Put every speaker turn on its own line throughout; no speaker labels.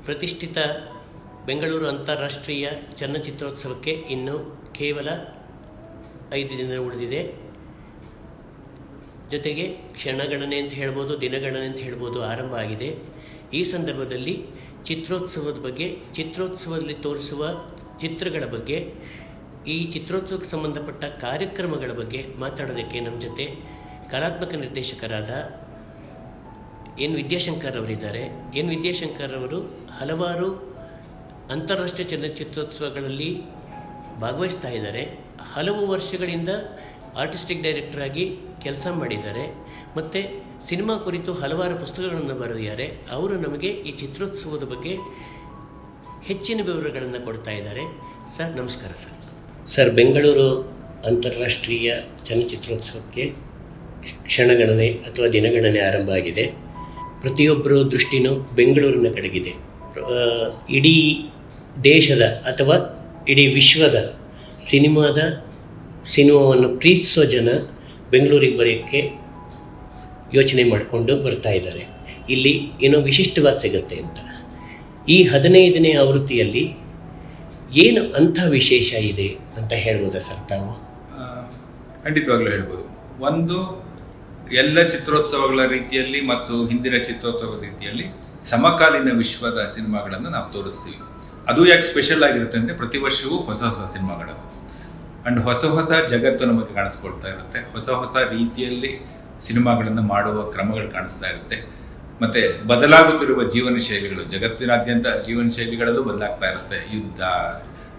ಪ್ರತಿಷ್ಠಿತ ಬೆಂಗಳೂರು ಅಂತಾರಾಷ್ಟ್ರೀಯ ಚಲನಚಿತ್ರೋತ್ಸವಕ್ಕೆ ಇನ್ನು ಕೇವಲ 5 ದಿನ ಉಳಿದಿದೆ. ಜೊತೆಗೆ ಕ್ಷಣಗಣನೆ ಅಂತ ಹೇಳ್ಬೋದು, ದಿನಗಣನೆ ಅಂತ ಹೇಳ್ಬೋದು ಆರಂಭ ಆಗಿದೆ. ಈ ಸಂದರ್ಭದಲ್ಲಿ ಚಿತ್ರೋತ್ಸವದ ಬಗ್ಗೆ, ಚಿತ್ರೋತ್ಸವದಲ್ಲಿ ತೋರಿಸುವ ಚಿತ್ರಗಳ ಬಗ್ಗೆ, ಈ ಚಿತ್ರೋತ್ಸವಕ್ಕೆ ಸಂಬಂಧಪಟ್ಟ ಕಾರ್ಯಕ್ರಮಗಳ ಬಗ್ಗೆ ಮಾತಾಡೋದಕ್ಕೆ ನಮ್ಮ ಜೊತೆ ಕಲಾತ್ಮಕ ನಿರ್ದೇಶಕರಾದ ಎನ್ ವಿದ್ಯಾಶಂಕರ್ ಅವರಿದ್ದಾರೆ. ಎನ್ ವಿದ್ಯಾಶಂಕರ್ ಅವರು ಹಲವಾರು ಅಂತಾರಾಷ್ಟ್ರೀಯ ಚಲನಚಿತ್ರೋತ್ಸವಗಳಲ್ಲಿ ಭಾಗವಹಿಸ್ತಾ ಇದ್ದಾರೆ. ಹಲವು ವರ್ಷಗಳಿಂದ ಆರ್ಟಿಸ್ಟಿಕ್ ಡೈರೆಕ್ಟರ್ ಆಗಿ ಕೆಲಸ ಮಾಡಿದ್ದಾರೆ ಮತ್ತು ಸಿನಿಮಾ ಕುರಿತು ಹಲವಾರು ಪುಸ್ತಕಗಳನ್ನು ಬರೆದಿದ್ದಾರೆ. ಅವರು ನಮಗೆ ಈ ಚಿತ್ರೋತ್ಸವದ ಬಗ್ಗೆ ಹೆಚ್ಚಿನ ವಿವರಗಳನ್ನು ಕೊಡ್ತಾ ಇದ್ದಾರೆ. ಸರ್ ನಮಸ್ಕಾರ. ಸರ್, ಬೆಂಗಳೂರು ಅಂತಾರಾಷ್ಟ್ರೀಯ ಚಲನಚಿತ್ರೋತ್ಸವಕ್ಕೆ ಕ್ಷಣಗಣನೆ ಅಥವಾ ದಿನಗಣನೆ ಆರಂಭ ಆಗಿದೆ. ಪ್ರತಿಯೊಬ್ಬರ ದೃಷ್ಟಿನೂ ಬೆಂಗಳೂರಿನ ಕಡೆಗಿದೆ. ಇಡೀ ದೇಶದ ಅಥವಾ ಇಡೀ ವಿಶ್ವದ ಸಿನಿಮಾವನ್ನು ಪ್ರೀತಿಸೋ ಜನ ಬೆಂಗಳೂರಿಗೆ ಬರೋಕ್ಕೆ ಯೋಚನೆ ಮಾಡಿಕೊಂಡು ಬರ್ತಾ ಇದ್ದಾರೆ. ಇಲ್ಲಿ ಏನೋ ವಿಶಿಷ್ಟವಾದ ಸಿಗುತ್ತೆ ಅಂತ. ಈ 15ನೇ ಆವೃತ್ತಿಯಲ್ಲಿ ಏನು ಅಂಥ ವಿಶೇಷ ಇದೆ ಅಂತ ಹೇಳ್ಬೋದಾ ಸರ್ ತಾವು?
ಖಂಡಿತವಾಗ್ಲೂ ಹೇಳ್ಬೋದು. ಒಂದು, ಎಲ್ಲ ಚಿತ್ರೋತ್ಸವಗಳ ರೀತಿಯಲ್ಲಿ ಮತ್ತು ಹಿಂದಿನ ಚಿತ್ರೋತ್ಸವದ ರೀತಿಯಲ್ಲಿ ಸಮಕಾಲೀನ ವಿಶ್ವದ ಸಿನಿಮಾಗಳನ್ನು ನಾವು ತೋರಿಸ್ತೀವಿ. ಅದು ಯಾಕೆ ಸ್ಪೆಷಲ್ ಆಗಿರುತ್ತೆ ಅಂದರೆ ಪ್ರತಿ ವರ್ಷವೂ ಹೊಸ ಹೊಸ ಸಿನಿಮಾಗಳದು ಆ್ಯಂಡ್ ಹೊಸ ಹೊಸ ಜಗತ್ತು ನಮಗೆ ಕಾಣಿಸ್ಕೊಳ್ತಾ ಇರುತ್ತೆ. ಹೊಸ ಹೊಸ ರೀತಿಯಲ್ಲಿ ಸಿನಿಮಾಗಳನ್ನು ಮಾಡುವ ಕ್ರಮಗಳು ಕಾಣಿಸ್ತಾ ಇರುತ್ತೆ. ಮತ್ತು ಬದಲಾಗುತ್ತಿರುವ ಜೀವನ ಶೈಲಿಗಳು, ಜಗತ್ತಿನಾದ್ಯಂತ ಜೀವನ ಶೈಲಿಗಳಲ್ಲೂ ಬದಲಾಗ್ತಾ ಇರುತ್ತೆ. ಯುದ್ಧ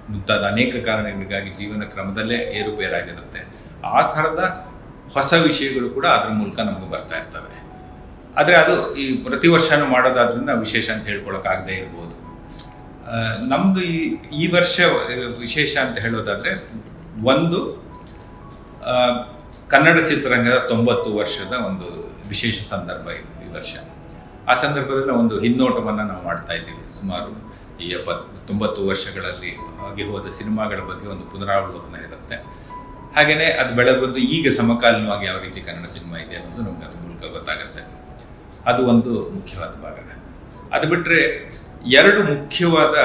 ಮುಂತಾದ ಅನೇಕ ಕಾರಣಗಳಿಗಾಗಿ ಜೀವನ ಕ್ರಮದಲ್ಲೇ ಏರುಪೇರಾಗಿರುತ್ತೆ. ಆ ಥರದ ಹೊಸ ವಿಷಯಗಳು ಕೂಡ ಅದರ ಮೂಲಕ ನಮಗೆ ಬರ್ತಾ ಇರ್ತವೆ. ಆದರೆ ಅದು ಈ ಪ್ರತಿ ವರ್ಷನೂ ಮಾಡೋದಾದ್ರಿಂದ ವಿಶೇಷ ಅಂತ ಹೇಳ್ಕೊಳಕ್ಕಾಗದೇ ಇರ್ಬೋದು. ನಮ್ಮದು ಈ ವರ್ಷ ವಿಶೇಷ ಅಂತ ಹೇಳೋದಾದರೆ, ಒಂದು, ಕನ್ನಡ ಚಿತ್ರರಂಗದ 90 ವರ್ಷದ ಒಂದು ವಿಶೇಷ ಸಂದರ್ಭ ಇದು ಈ ವರ್ಷ. ಆ ಸಂದರ್ಭದಲ್ಲಿ ಒಂದು ಹಿನ್ನೋಟವನ್ನು ನಾವು ಮಾಡ್ತಾ ಇದ್ದೀವಿ. ಸುಮಾರು ಈ 90 ವರ್ಷಗಳಲ್ಲಿ ಆಗಿ ಹೋದ ಸಿನಿಮಾಗಳ ಬಗ್ಗೆ ಒಂದು ಪುನರಾವಲೋಕನ ಇರುತ್ತೆ. ಹಾಗೆಯೇ ಅದು ಬೆಳೆದು ಬಂದು ಈಗ ಸಮಕಾಲೀನವಾಗಿ ಯಾವ ರೀತಿ ಕನ್ನಡ ಸಿನಿಮಾ ಇದೆ ಅನ್ನೋದು ನಮ್ಗೆ ಅದ್ರ ಮೂಲಕ ಗೊತ್ತಾಗುತ್ತೆ. ಅದು ಒಂದು ಮುಖ್ಯವಾದ ಭಾಗ. ಅದು ಬಿಟ್ಟರೆ 2 ಮುಖ್ಯವಾದ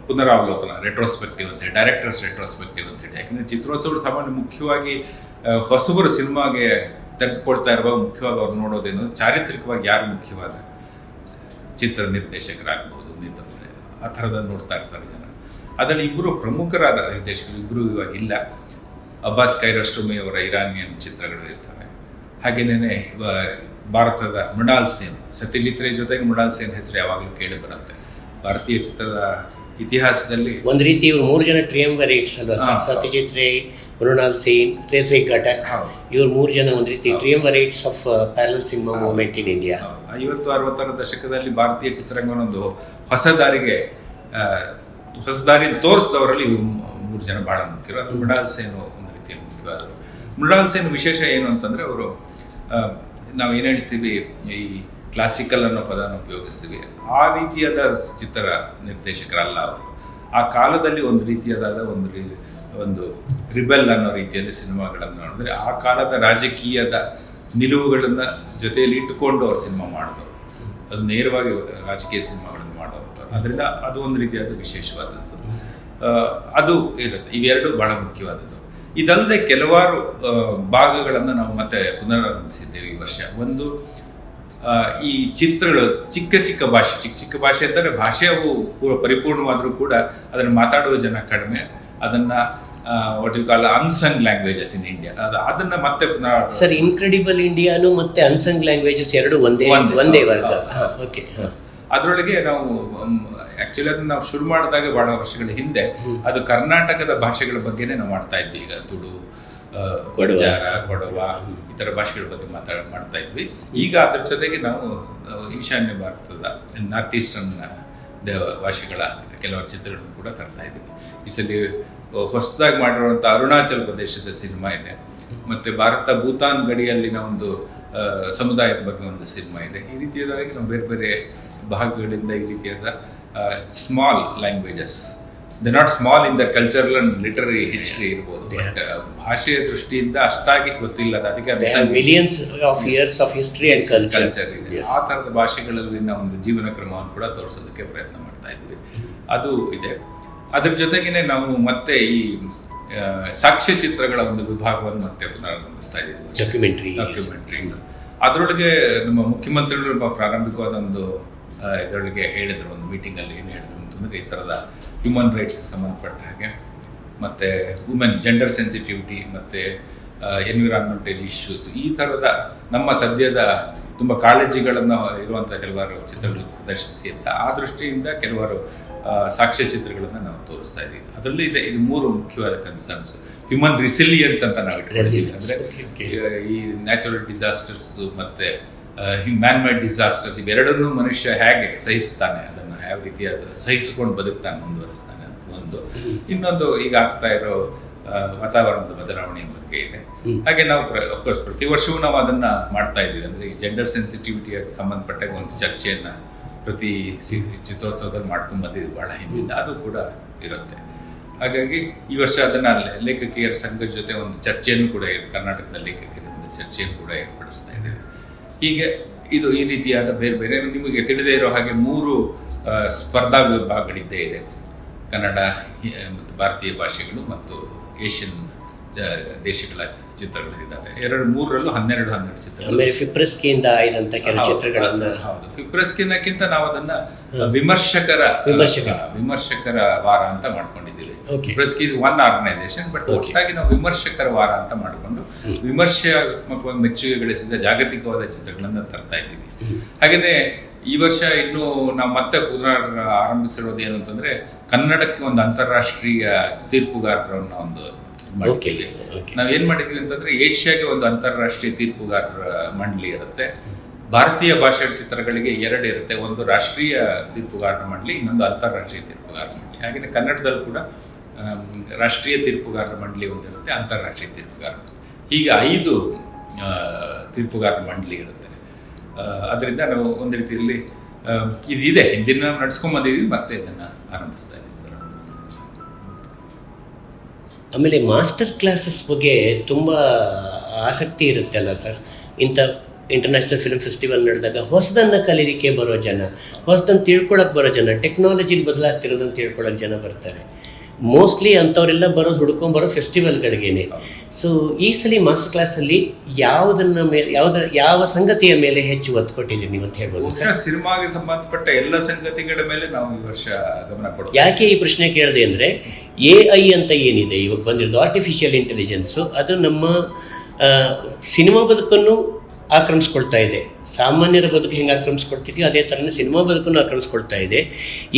ಪುನರಾವಲೋಕನ, ರೆಟ್ರೋಸ್ಪೆಕ್ಟಿವ್ ಅಂತೇಳಿ, ಡೈರೆಕ್ಟರ್ಸ್ ರೆಟ್ರೋಸ್ಪೆಕ್ಟಿವ್ ಅಂತೇಳಿ. ಯಾಕೆಂದರೆ ಚಿತ್ರೋತ್ಸವಗಳು ಸಾಮಾನ್ಯ ಮುಖ್ಯವಾಗಿ ಹೊಸಬರು ಸಿನಿಮಾಗೆ ತೆಗೆದುಕೊಳ್ತಾ ಇರುವಾಗ ಮುಖ್ಯವಾಗಿ ಅವ್ರು ನೋಡೋದೇನೋ ಚಾರಿತ್ರಿಕವಾಗಿ ಯಾರು ಮುಖ್ಯವಾದ ಚಿತ್ರ ನಿರ್ದೇಶಕರಾಗ್ಬೋದು, ಆ ಥರದ ನೋಡ್ತಾ ಇರ್ತಾರೆ ಜನ. ಅದರಲ್ಲಿ 2 ಪ್ರಮುಖರಾದ ನಿರ್ದೇಶಕರು, 2 ಇವಾಗ ಇಲ್ಲ. ಅಬ್ಬಾಸ್ ಕೈರಸ್ಟೋಮಿ ಅವರ ಇರಾನಿಯನ್ ಚಿತ್ರಗಳು ಇರ್ತವೆ. ಹಾಗೆಯೇ ಭಾರತದ ಮೃಣಾಲ್ ಸೇನ್, ಸತ್ಯಜಿತ್ ರೇ ಜೊತೆಗೆ ಮೃಣಾಲ್ ಸೇನ್ ಹೆಸರು ಯಾವಾಗಲೂ ಕೇಳಿ ಬರುತ್ತೆ. ಭಾರತೀಯ ಚಿತ್ರದ ಇತಿಹಾಸದಲ್ಲಿ
ಒಂದು ರೀತಿ ಇವರು 3 ಜನ ಟ್ರಿಯಂವರೇಟ್ಸ್ ಅಲ್ವಾ? ಸತ್ಯಜಿತ್ ರೇ, ಮೃಣಾಲ್ ಸೇನ್, ರೇತ್ವಿಕ್ ಘಟಕ್, ಇವರು 3 ಜನ ಒಂದು ರೀತಿ triumvirates of parallel cinema movement in India.
50-60ರ ದಶಕದಲ್ಲಿ ಭಾರತೀಯ ಚಿತ್ರರಂಗವನ್ನೊಂದು ಹೊಸ ದಾರಿ ತೋರಿಸಿದವರಲ್ಲಿ ಇವರು 3 ಜನ ಬಹಳ ಮುಖ್ಯರು. ಅದು ಮೃಣಾಲ್ ಸೇನ್ ಒಂದು ರೀತಿಯಲ್ಲಿ ಮುಖ್ಯವಾದರು. ಮೃಣಾಲ್ ಸೇನ್ ವಿಶೇಷ ಏನು ಅಂತಂದರೆ, ಅವರು ನಾವು ಏನು ಹೇಳ್ತೀವಿ, ಈ ಕ್ಲಾಸಿಕಲ್ ಅನ್ನೋ ಪದನ ಉಪಯೋಗಿಸ್ತೀವಿ, ಆ ರೀತಿಯಾದ ಚಿತ್ರ ನಿರ್ದೇಶಕರಲ್ಲ ಅವರು. ಆ ಕಾಲದಲ್ಲಿ ಒಂದು ರೀತಿಯಾದ ಒಂದು ರಿಬೆಲ್ ಅನ್ನೋ ರೀತಿಯಲ್ಲಿ ಸಿನಿಮಾಗಳನ್ನು ನೋಡಿದ್ರೆ, ಆ ಕಾಲದ ರಾಜಕೀಯದ ನಿಲುವುಗಳನ್ನು ಜೊತೆಯಲ್ಲಿ ಇಟ್ಟುಕೊಂಡು ಅವ್ರು ಸಿನಿಮಾ ಮಾಡಿದವರು. ಅದು ನೇರವಾಗಿ ರಾಜಕೀಯ ಸಿನಿಮಾಗಳನ್ನು ಮಾಡೋರು. ಅದರಿಂದ ಅದು ಒಂದು ರೀತಿಯಾದ ವಿಶೇಷವಾದದ್ದು ಅದು ಇರುತ್ತೆ. ಇವೆರಡು ಬಹಳ ಮುಖ್ಯವಾದದ್ದು. ಇದಲ್ಲದೆ ಕೆಲವಾರು ಭಾಗಗಳನ್ನು ನಾವು ಮತ್ತೆ ಪುನರಾರಂಭಿಸಿದ್ದೇವೆ ಈ ವರ್ಷ. ಒಂದು, ಈ ಚಿತ್ರಗಳು ಚಿಕ್ಕ ಭಾಷೆ ಅಂತಂದರೆ ಭಾಷೆ ಅವು ಪರಿಪೂರ್ಣವಾದರೂ ಕೂಡ ಅದನ್ನು ಮಾತಾಡುವ ಜನ ಕಡಿಮೆ. ಅದನ್ನು ಕಾಲ ಅನ್ಸಂಗ್ ಲ್ಯಾಂಗ್ವೇಜಸ್ ಇನ್ ಇಂಡಿಯಾ, ಅದನ್ನು ಮತ್ತೆ
ಸರ್, ಇನ್ಕ್ರೆಡಿಬಲ್ ಇಂಡಿಯಾನು ಮತ್ತೆ ಅನ್ಸಂಗ್ ಲ್ಯಾಂಗ್ವೇಜಸ್ ಎರಡು ಒಂದೇ ವರ್ಗ. ಓಕೆ.
ಅದರೊಳಗೆ ನಾವು ಆ್ಯಕ್ಚುಲಿ ಅದನ್ನು ನಾವು ಶುರು ಮಾಡಿದಾಗ ಬಹಳ ವರ್ಷಗಳ ಹಿಂದೆ ಅದು ಕರ್ನಾಟಕದ ಭಾಷೆಗಳ ಬಗ್ಗೆನೇ ನಾವು ಮಾಡ್ತಾ ಇದ್ವಿ. ಈಗ ತುಳು, ಕೊಡಚಾರ, ಕೊಡವ ಈ ಥರ ಭಾಷೆಗಳ ಬಗ್ಗೆ ಮಾಡ್ತಾ ಇದ್ವಿ. ಈಗ ಅದ್ರ ಜೊತೆಗೆ ನಾವು ಈಶಾನ್ಯ ಭಾರತದ ನಾರ್ತ್ ಈಸ್ಟರ್ನ್ ಭಾಷೆಗಳ ಕೆಲವರು ಚಿತ್ರಗಳನ್ನು ಕೂಡ ತರ್ತಾ ಇದ್ದೀವಿ. ಈ ಸಲ ಹೊಸದಾಗಿ ಮಾಡಿರುವಂಥ ಅರುಣಾಚಲ್ ಪ್ರದೇಶದ ಸಿನಿಮಾ ಇದೆ, ಮತ್ತು ಭಾರತ ಭೂತಾನ್ ಗಡಿಯಲ್ಲಿನ ಒಂದು ಸಮುದಾಯದ ಬಗ್ಗೆ ಒಂದು ಸಿನಿಮಾ ಇದೆ. ಈ ರೀತಿಯಾಗಿ ನಾವು ಬೇರೆ ಬೇರೆ ಭಾಗಗಳಿಂದ ಈ ರೀತಿಯಾದ small languages they not small in the cultural and literary history ಇರ್ಬೋದು, ಬಟ್ ಭಾಷೆಯ ದೃಷ್ಟಿಯಿಂದ ಅಷ್ಟಾಗಿ ಗೊತ್ತಿಲ್ಲದ, ಅದಕ್ಕೆ
millions of years of history and
culture ಇದೆ. ಆ ಥರದ ಭಾಷೆಗಳಲ್ಲಿನ ಒಂದು ಜೀವನ ಕ್ರಮವನ್ನು ಕೂಡ ತೋರಿಸೋದಕ್ಕೆ ಪ್ರಯತ್ನ ಮಾಡ್ತಾ ಇದ್ವಿ. ಅದು ಇದೆ. ಅದ್ರ ಜೊತೆಗೇನೆ ನಾವು ಮತ್ತೆ ಈ ಸಾಕ್ಷ್ಯಚಿತ್ರಗಳ ಒಂದು ವಿಭಾಗವನ್ನು ಮತ್ತೆ ಪುನರಾರಂಭಿಸ್ತಾ ಇದ್ದೀವಿ. ಡಾಕ್ಯುಮೆಂಟ್ರಿ ಅದರೊಳಗೆ ನಮ್ಮ ಮುಖ್ಯಮಂತ್ರಿಗಳು ಪ್ರಾರಂಭಿಕವಾದ ಒಂದು ಇದರೊಳಗೆ ಹೇಳಿದ್ರು, ಒಂದು ಮೀಟಿಂಗಲ್ಲಿ ಏನು ಹೇಳಿದ್ರು ಅಂತಂದರೆ, ಈ ಥರದ ಹ್ಯೂಮನ್ ರೈಟ್ಸ್ ಸಂಬಂಧಪಟ್ಟ ಹಾಗೆ ಮತ್ತು ವುಮೆನ್ ಜೆಂಡರ್ ಸೆನ್ಸಿಟಿವಿಟಿ ಮತ್ತು ಎನ್ವಿರಾನ್ಮೆಂಟಲ್ ಇಶ್ಯೂಸ್, ಈ ಥರದ ನಮ್ಮ ಸದ್ಯದ ತುಂಬ ಕಾಳಜಿಗಳನ್ನು ಇರುವಂಥ ಕೆಲವಾರು ಚಿತ್ರಗಳು ಪ್ರದರ್ಶಿಸಿ ಅಂತ ಆ ದೃಷ್ಟಿಯಿಂದ ಕೆಲವಾರು ಸಾಕ್ಷ್ಯಚಿತ್ರಗಳನ್ನು ನಾವು ತೋರಿಸ್ತಾ ಇದ್ದೀವಿ. ಅದರಲ್ಲಿ ಇದು 3 ಮುಖ್ಯವಾದ ಕನ್ಸರ್ನ್ಸ್. ಹ್ಯೂಮನ್ ರಿಸಿಲಿಯನ್ಸ್ ಅಂತ ನಾವು ಇಟ್ಕೊಂಡಿದ್ದೀವಿ. ಅಂದರೆ ಈ ನ್ಯಾಚುರಲ್ ಡಿಸಾಸ್ಟರ್ಸು ಮತ್ತು ಮ್ಯಾನ್ ಮೇಡ್ ಡಿಸಾಸ್ಟರ್ಸ್ ಇವೆರಡನ್ನೂ ಮನುಷ್ಯ ಹೇಗೆ ಸಹಿಸ್ತಾನೆ, ಅದನ್ನು ಯಾವ ರೀತಿ ಅದು ಸಹಿಸ್ಕೊಂಡು ಬದುಕ್ತಾನೆ, ಮುಂದುವರಿಸ್ತಾನೆ ಅಂತ ಒಂದು. ಇನ್ನೊಂದು ಈಗ ಆಗ್ತಾ ಇರೋ ವಾತಾವರಣದ ಬದಲಾವಣೆಯ ಬಗ್ಗೆ ಇದೆ. ಹಾಗೆ ನಾವು ಅಫ್ಕೋರ್ಸ್ ಪ್ರತಿ ವರ್ಷವೂ ನಾವು ಅದನ್ನು ಮಾಡ್ತಾ ಇದ್ದೀವಿ. ಅಂದರೆ ಈ ಜೆಂಡರ್ ಸೆನ್ಸಿಟಿವಿಟಿಗೆ ಸಂಬಂಧಪಟ್ಟಾಗ ಒಂದು ಚರ್ಚೆಯನ್ನು ಪ್ರತಿ ಚಿತ್ರೋತ್ಸವದಲ್ಲಿ ಮಾಡ್ಕೊಂಡು ಬಂದಿದ್ದೀವಿ ಭಾಳ ಹಿಂದಿಂದ, ಅದು ಕೂಡ ಇರುತ್ತೆ. ಹಾಗಾಗಿ ಈ ವರ್ಷ ಅದನ್ನು ಲೇಖಕಿಯರ ಸಂಘದ ಜೊತೆ ಒಂದು ಚರ್ಚೆಯನ್ನು ಕೂಡ ಕರ್ನಾಟಕದ ಲೇಖಕಿಯರ ಒಂದು ಚರ್ಚೆಯನ್ನು ಕೂಡ ಏರ್ಪಡಿಸ್ತಾ ಇದ್ದೇವೆ. ಹೀಗೆ ಇದು ಈ ರೀತಿಯಾದ ಬೇರೆ ಬೇರೆ ನಿಮಗೆ ತಿಳಿದೇ ಇರೋ ಹಾಗೆ 3 ಸ್ಪರ್ಧಾ ವಿಭಾಗಗಳಿದ್ದೇ ಇದೆ. ಕನ್ನಡ ಮತ್ತು ಭಾರತೀಯ ಭಾಷೆಗಳು ಮತ್ತು ಏಷ್ಯನ್ ದೇಶಗಳ ಚಿತ್ರಗಳಿದ್ದಾವೆ. 2-3ರಲ್ಲೂ 12 ಚಿತ್ರಗಳು.
ಆಮೇಲೆ ಫಿಪ್ರೆಸ್ಕಿಯಿಂದ ಆಯ್ದಂತ ಕೆಲವು ಚಿತ್ರಗಳನ್ನು.
ಹೌದು, ಫಿಪ್ರೆಸ್ಕಿನಕ್ಕಿಂತ ನಾವು ಅದನ್ನ ವಿಮರ್ಶಕರ ವಾರ ಅಂತ ಮಾಡ್ಕೊಂಡಿದ್ದೀವಿ. ಫಿಪ್ರೆಸ್ಕಿ ಇಸ್ ಒನ್ ಆರ್ಗನೈಸೇಷನ್, ಬಟ್ ಒಟ್ಟಾಗಿ ನಾವು ವಿಮರ್ಶಕರ ವಾರ ಅಂತ ಮಾಡಿಕೊಂಡು ವಿಮರ್ಶಾತ್ಮಕ ಮೆಚ್ಚುಗೆ ಗಳಿಸಿದ ಜಾಗತಿಕವಾದ ಚಿತ್ರಗಳನ್ನು ತರ್ತಾ ಇದ್ದೀವಿ. ಹಾಗೆಯೇ ಈ ವರ್ಷ ಇನ್ನು ನಾವು ಮತ್ತೆ ಪುನರ್ ಆರಂಭಿಸಿರೋದು ಏನು ಅಂತಂದ್ರೆ, ಕನ್ನಡಕ್ಕೆ ಒಂದು ಅಂತಾರಾಷ್ಟ್ರೀಯ ತೀರ್ಪುಗಾರರನ್ನ ಒಂದು ಮಾಡ್ತೀವಿ. ನಾವೇನ್ ಮಾಡಿದ್ವಿ ಅಂತಂದ್ರೆ, ಏಷ್ಯಾಗೆ ಒಂದು ಅಂತಾರಾಷ್ಟ್ರೀಯ ತೀರ್ಪುಗಾರರ ಮಂಡಳಿ ಇರುತ್ತೆ. ಭಾರತೀಯ ಭಾಷೆಯ ಚಿತ್ರಗಳಿಗೆ 2 ಇರುತ್ತೆ. ಒಂದು ರಾಷ್ಟ್ರೀಯ ತೀರ್ಪುಗಾರರ ಮಂಡಳಿ, ಇನ್ನೊಂದು ಅಂತಾರಾಷ್ಟ್ರೀಯ ತೀರ್ಪುಗಾರರ ಮಂಡಳಿ. ಹಾಗೆಯೇ ಕನ್ನಡದಲ್ಲೂ ಕೂಡ ರಾಷ್ಟ್ರೀಯ ತೀರ್ಪುಗಾರರ ಮಂಡಳಿ ಒಂದಿರುತ್ತೆ, ಅಂತಾರಾಷ್ಟ್ರೀಯ ತೀರ್ಪುಗಾರರ, ಹೀಗೆ 5 ತೀರ್ಪುಗಾರರ ಮಂಡಳಿ ಇರುತ್ತೆ. ಅದರಿಂದ ನಾವು ಒಂದು ರೀತಿಯಲ್ಲಿ ಇದಿದೆ, ಹಿಂದಿನ ನಡ್ಸ್ಕೊಂಡ್ ಬಂದಿದ್ದೀವಿ, ಮತ್ತೆ ಇದನ್ನು ಆರಂಭಿಸ್ತಾ ಇದ್ದೀವಿ.
ಆಮೇಲೆ ಮಾಸ್ಟರ್ ಕ್ಲಾಸಸ್ ಬಗ್ಗೆ ತುಂಬ ಆಸಕ್ತಿ ಇರುತ್ತೆ ಅಲ್ಲ ಸರ್. ಇಂಥ ಇಂಟರ್ನ್ಯಾಷನಲ್ ಫಿಲ್ಮ್ ಫೆಸ್ಟಿವಲ್ ನಡೆದಾಗ ಹೊಸದನ್ನು ಕಲೀಲಿಕ್ಕೆ ಬರೋ ಜನ, ಹೊಸದನ್ನು ತಿಳ್ಕೊಳಕ್ಕೆ ಬರೋ ಜನ, ಟೆಕ್ನಾಲಜಿಲಿ ಬದಲಾಗ್ತಿರೋದನ್ನು ತಿಳ್ಕೊಳಕ್ಕೆ ಜನ ಬರ್ತಾರೆ. ಮೋಸ್ಟ್ಲಿ ಅಂಥವರೆಲ್ಲ ಹುಡ್ಕೊಂಬರೋದು ಫೆಸ್ಟಿವಲ್ಗಳಿಗೇನೆ. ಸೊ ಈ ಸಲ ಮಾಸ್ಟರ್ ಕ್ಲಾಸಲ್ಲಿ ಯಾವ ಸಂಗತಿಯ ಮೇಲೆ ಹೆಚ್ಚು ಒತ್ತು ಕೊಟ್ಟಿದ್ದೀರಿ ನೀವು ಅಂತ ಹೇಳ್ಬೋದು ಸರ್?
ಸಿನಿಮಾಗೆ ಸಂಬಂಧಪಟ್ಟ ಎಲ್ಲ ಸಂಗತಿಗಳ ಮೇಲೆ ನಾವು ಈ ವರ್ಷ ಗಮನ ಕೊಡ್ತೀವಿ.
ಯಾಕೆ ಈ ಪ್ರಶ್ನೆ ಕೇಳಿದೆ ಅಂದರೆ, AI ಅಂತ ಏನಿದೆ ಇವಾಗ ಬಂದಿರೋದು, ಆರ್ಟಿಫಿಷಿಯಲ್ ಇಂಟೆಲಿಜೆನ್ಸು, ಅದು ನಮ್ಮ ಸಿನಿಮಾ ಬದುಕನ್ನು ಆಕ್ರಮಿಸ್ಕೊಳ್ತಾ ಇದೆ. ಸಾಮಾನ್ಯರ ಬದುಕು ಹೆಂಗೆ ಆಕ್ರಮಿಸ್ಕೊಳ್ತಿದೆಯೋ ಅದೇ ಥರನೇ ಸಿನಿಮಾ ಬದುಕನ್ನು ಆಕ್ರಮಿಸ್ಕೊಳ್ತಾ ಇದೆ.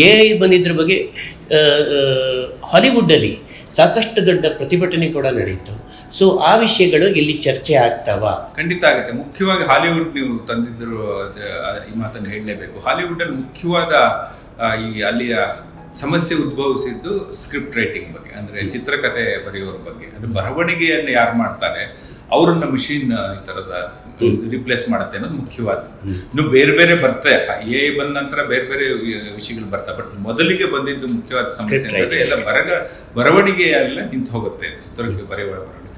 AI ಬಂದಿದ್ರ ಬಗ್ಗೆ ಹಾಲಿವುಡ್ಡಲ್ಲಿ ಸಾಕಷ್ಟು ದೊಡ್ಡ ಪ್ರತಿಭಟನೆ ಕೂಡ ನಡೀತು. ಸೊ ಆ ವಿಷಯಗಳು ಇಲ್ಲಿ ಚರ್ಚೆ ಆಗ್ತಾವ?
ಖಂಡಿತ ಆಗುತ್ತೆ. ಮುಖ್ಯವಾಗಿ ಹಾಲಿವುಡ್ ನೀವು ತಂದಿದ್ರು, ಈ ಮಾತನ್ನು ಹೇಳಲೇಬೇಕು. ಹಾಲಿವುಡ್ಡಲ್ಲಿ ಮುಖ್ಯವಾದ ಅಲ್ಲಿಯ ಸಮಸ್ಯೆ ಉದ್ಭವಿಸಿದ್ದು ಸ್ಕ್ರಿಪ್ಟ್ ರೈಟಿಂಗ್ ಬಗ್ಗೆ, ಅಂದರೆ ಚಿತ್ರಕಥೆ ಬರೆಯೋರ ಬಗ್ಗೆ. ಅಂದರೆ ಬರವಣಿಗೆಯನ್ನು ಯಾರು ಮಾಡ್ತಾರೆ ಅವರನ್ನ ಮಿಷಿನ್ ಈ ಥರದ ರಿಪ್ಲೇಸ್ ಮಾಡುತ್ತೆ ಅನ್ನೋದು ಮುಖ್ಯವಾದ. ಇನ್ನು ಬೇರೆ ಬೇರೆ ಬರ್ತವೆ, AI ಬಂದ ನಂತರ ಬೇರೆ ಬೇರೆ ವಿಷಯಗಳು ಬರ್ತವೆ. ಬಟ್ ಮೊದಲಿಗೆ ಬಂದಿದ್ದು ಮುಖ್ಯವಾದ ಸಮಸ್ಯೆ ಅಂದರೆ ಎಲ್ಲ ಬರವಣಿಗೆ ಎಲ್ಲ ನಿಂತು ಹೋಗುತ್ತೆ, ಚಿತ್ರಕ್ಕೆ ಬರೆವಣಿಗೆ.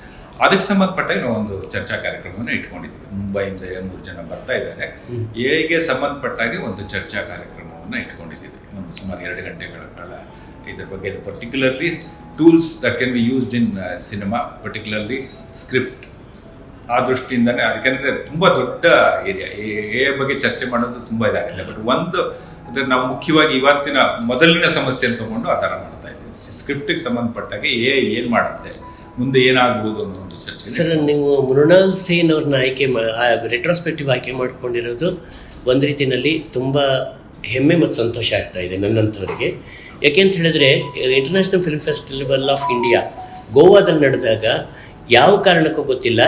ಅದಕ್ಕೆ ಸಂಬಂಧಪಟ್ಟಾಗ ನಾವು ಒಂದು ಚರ್ಚಾ ಕಾರ್ಯಕ್ರಮವನ್ನು ಇಟ್ಕೊಂಡಿದ್ದೀವಿ. ಮುಂಬೈಯಿಂದ 3 ಜನ ಬರ್ತಾ ಇದ್ದಾರೆ. AIಗೆ ಸಂಬಂಧಪಟ್ಟಾಗೆ ಒಂದು ಚರ್ಚಾ ಕಾರ್ಯಕ್ರಮವನ್ನು ಇಟ್ಕೊಂಡಿದ್ದೀವಿ. ಒಂದು ಸುಮಾರು 2 ಗಂಟೆಗಳ ಕಾಲ ಇದ್ರ ಬಗ್ಗೆ, particularly tools that can be used in cinema, particularly script. ಆ ದೃಷ್ಟಿಯಿಂದನೇ, ಯಾಕೆಂದರೆ ತುಂಬ ದೊಡ್ಡ ಏರಿಯಾ, AI ಬಗ್ಗೆ ಚರ್ಚೆ ಮಾಡೋದು ತುಂಬ ಇದಾಗುತ್ತೆ. ಬಟ್ ಒಂದು ಅಂದರೆ ನಾವು ಮುಖ್ಯವಾಗಿ ಇವತ್ತಿನ ಮೊದಲಿನ ಸಮಸ್ಯೆ ಅಂತ ತಗೊಂಡು ಆ ಥರ ಮಾಡ್ತಾ ಇದ್ದೀವಿ. ಸ್ಕ್ರಿಪ್ಟಿಗೆ ಸಂಬಂಧಪಟ್ಟಾಗೆ AI ಏನು ಮಾಡುತ್ತೆ, ಮುಂದೆ ಏನಾಗ್ಬೋದು ಅನ್ನೋ ಒಂದು ಚರ್ಚೆ.
ಸರ್, ನೀವು ಮೃಣಾಲ್ ಸೇನ್ ಅವ್ರನ್ನ ರೆಟ್ರೋಸ್ಪೆಕ್ಟಿವ್ ಆಯ್ಕೆ ಮಾಡ್ಕೊಂಡಿರೋದು ಒಂದು ರೀತಿಯಲ್ಲಿ ತುಂಬ ಹೆಮ್ಮೆ ಮತ್ತು ಸಂತೋಷ ಆಗ್ತಾ ಇದೆ ನನ್ನಂಥವರಿಗೆ. ಯಾಕೆಂತ ಹೇಳಿದ್ರೆ, international film festival of India ಗೋವಾದಲ್ಲಿ ನಡೆದಾಗ ಯಾವ ಕಾರಣಕ್ಕೂ ಗೊತ್ತಿಲ್ಲ,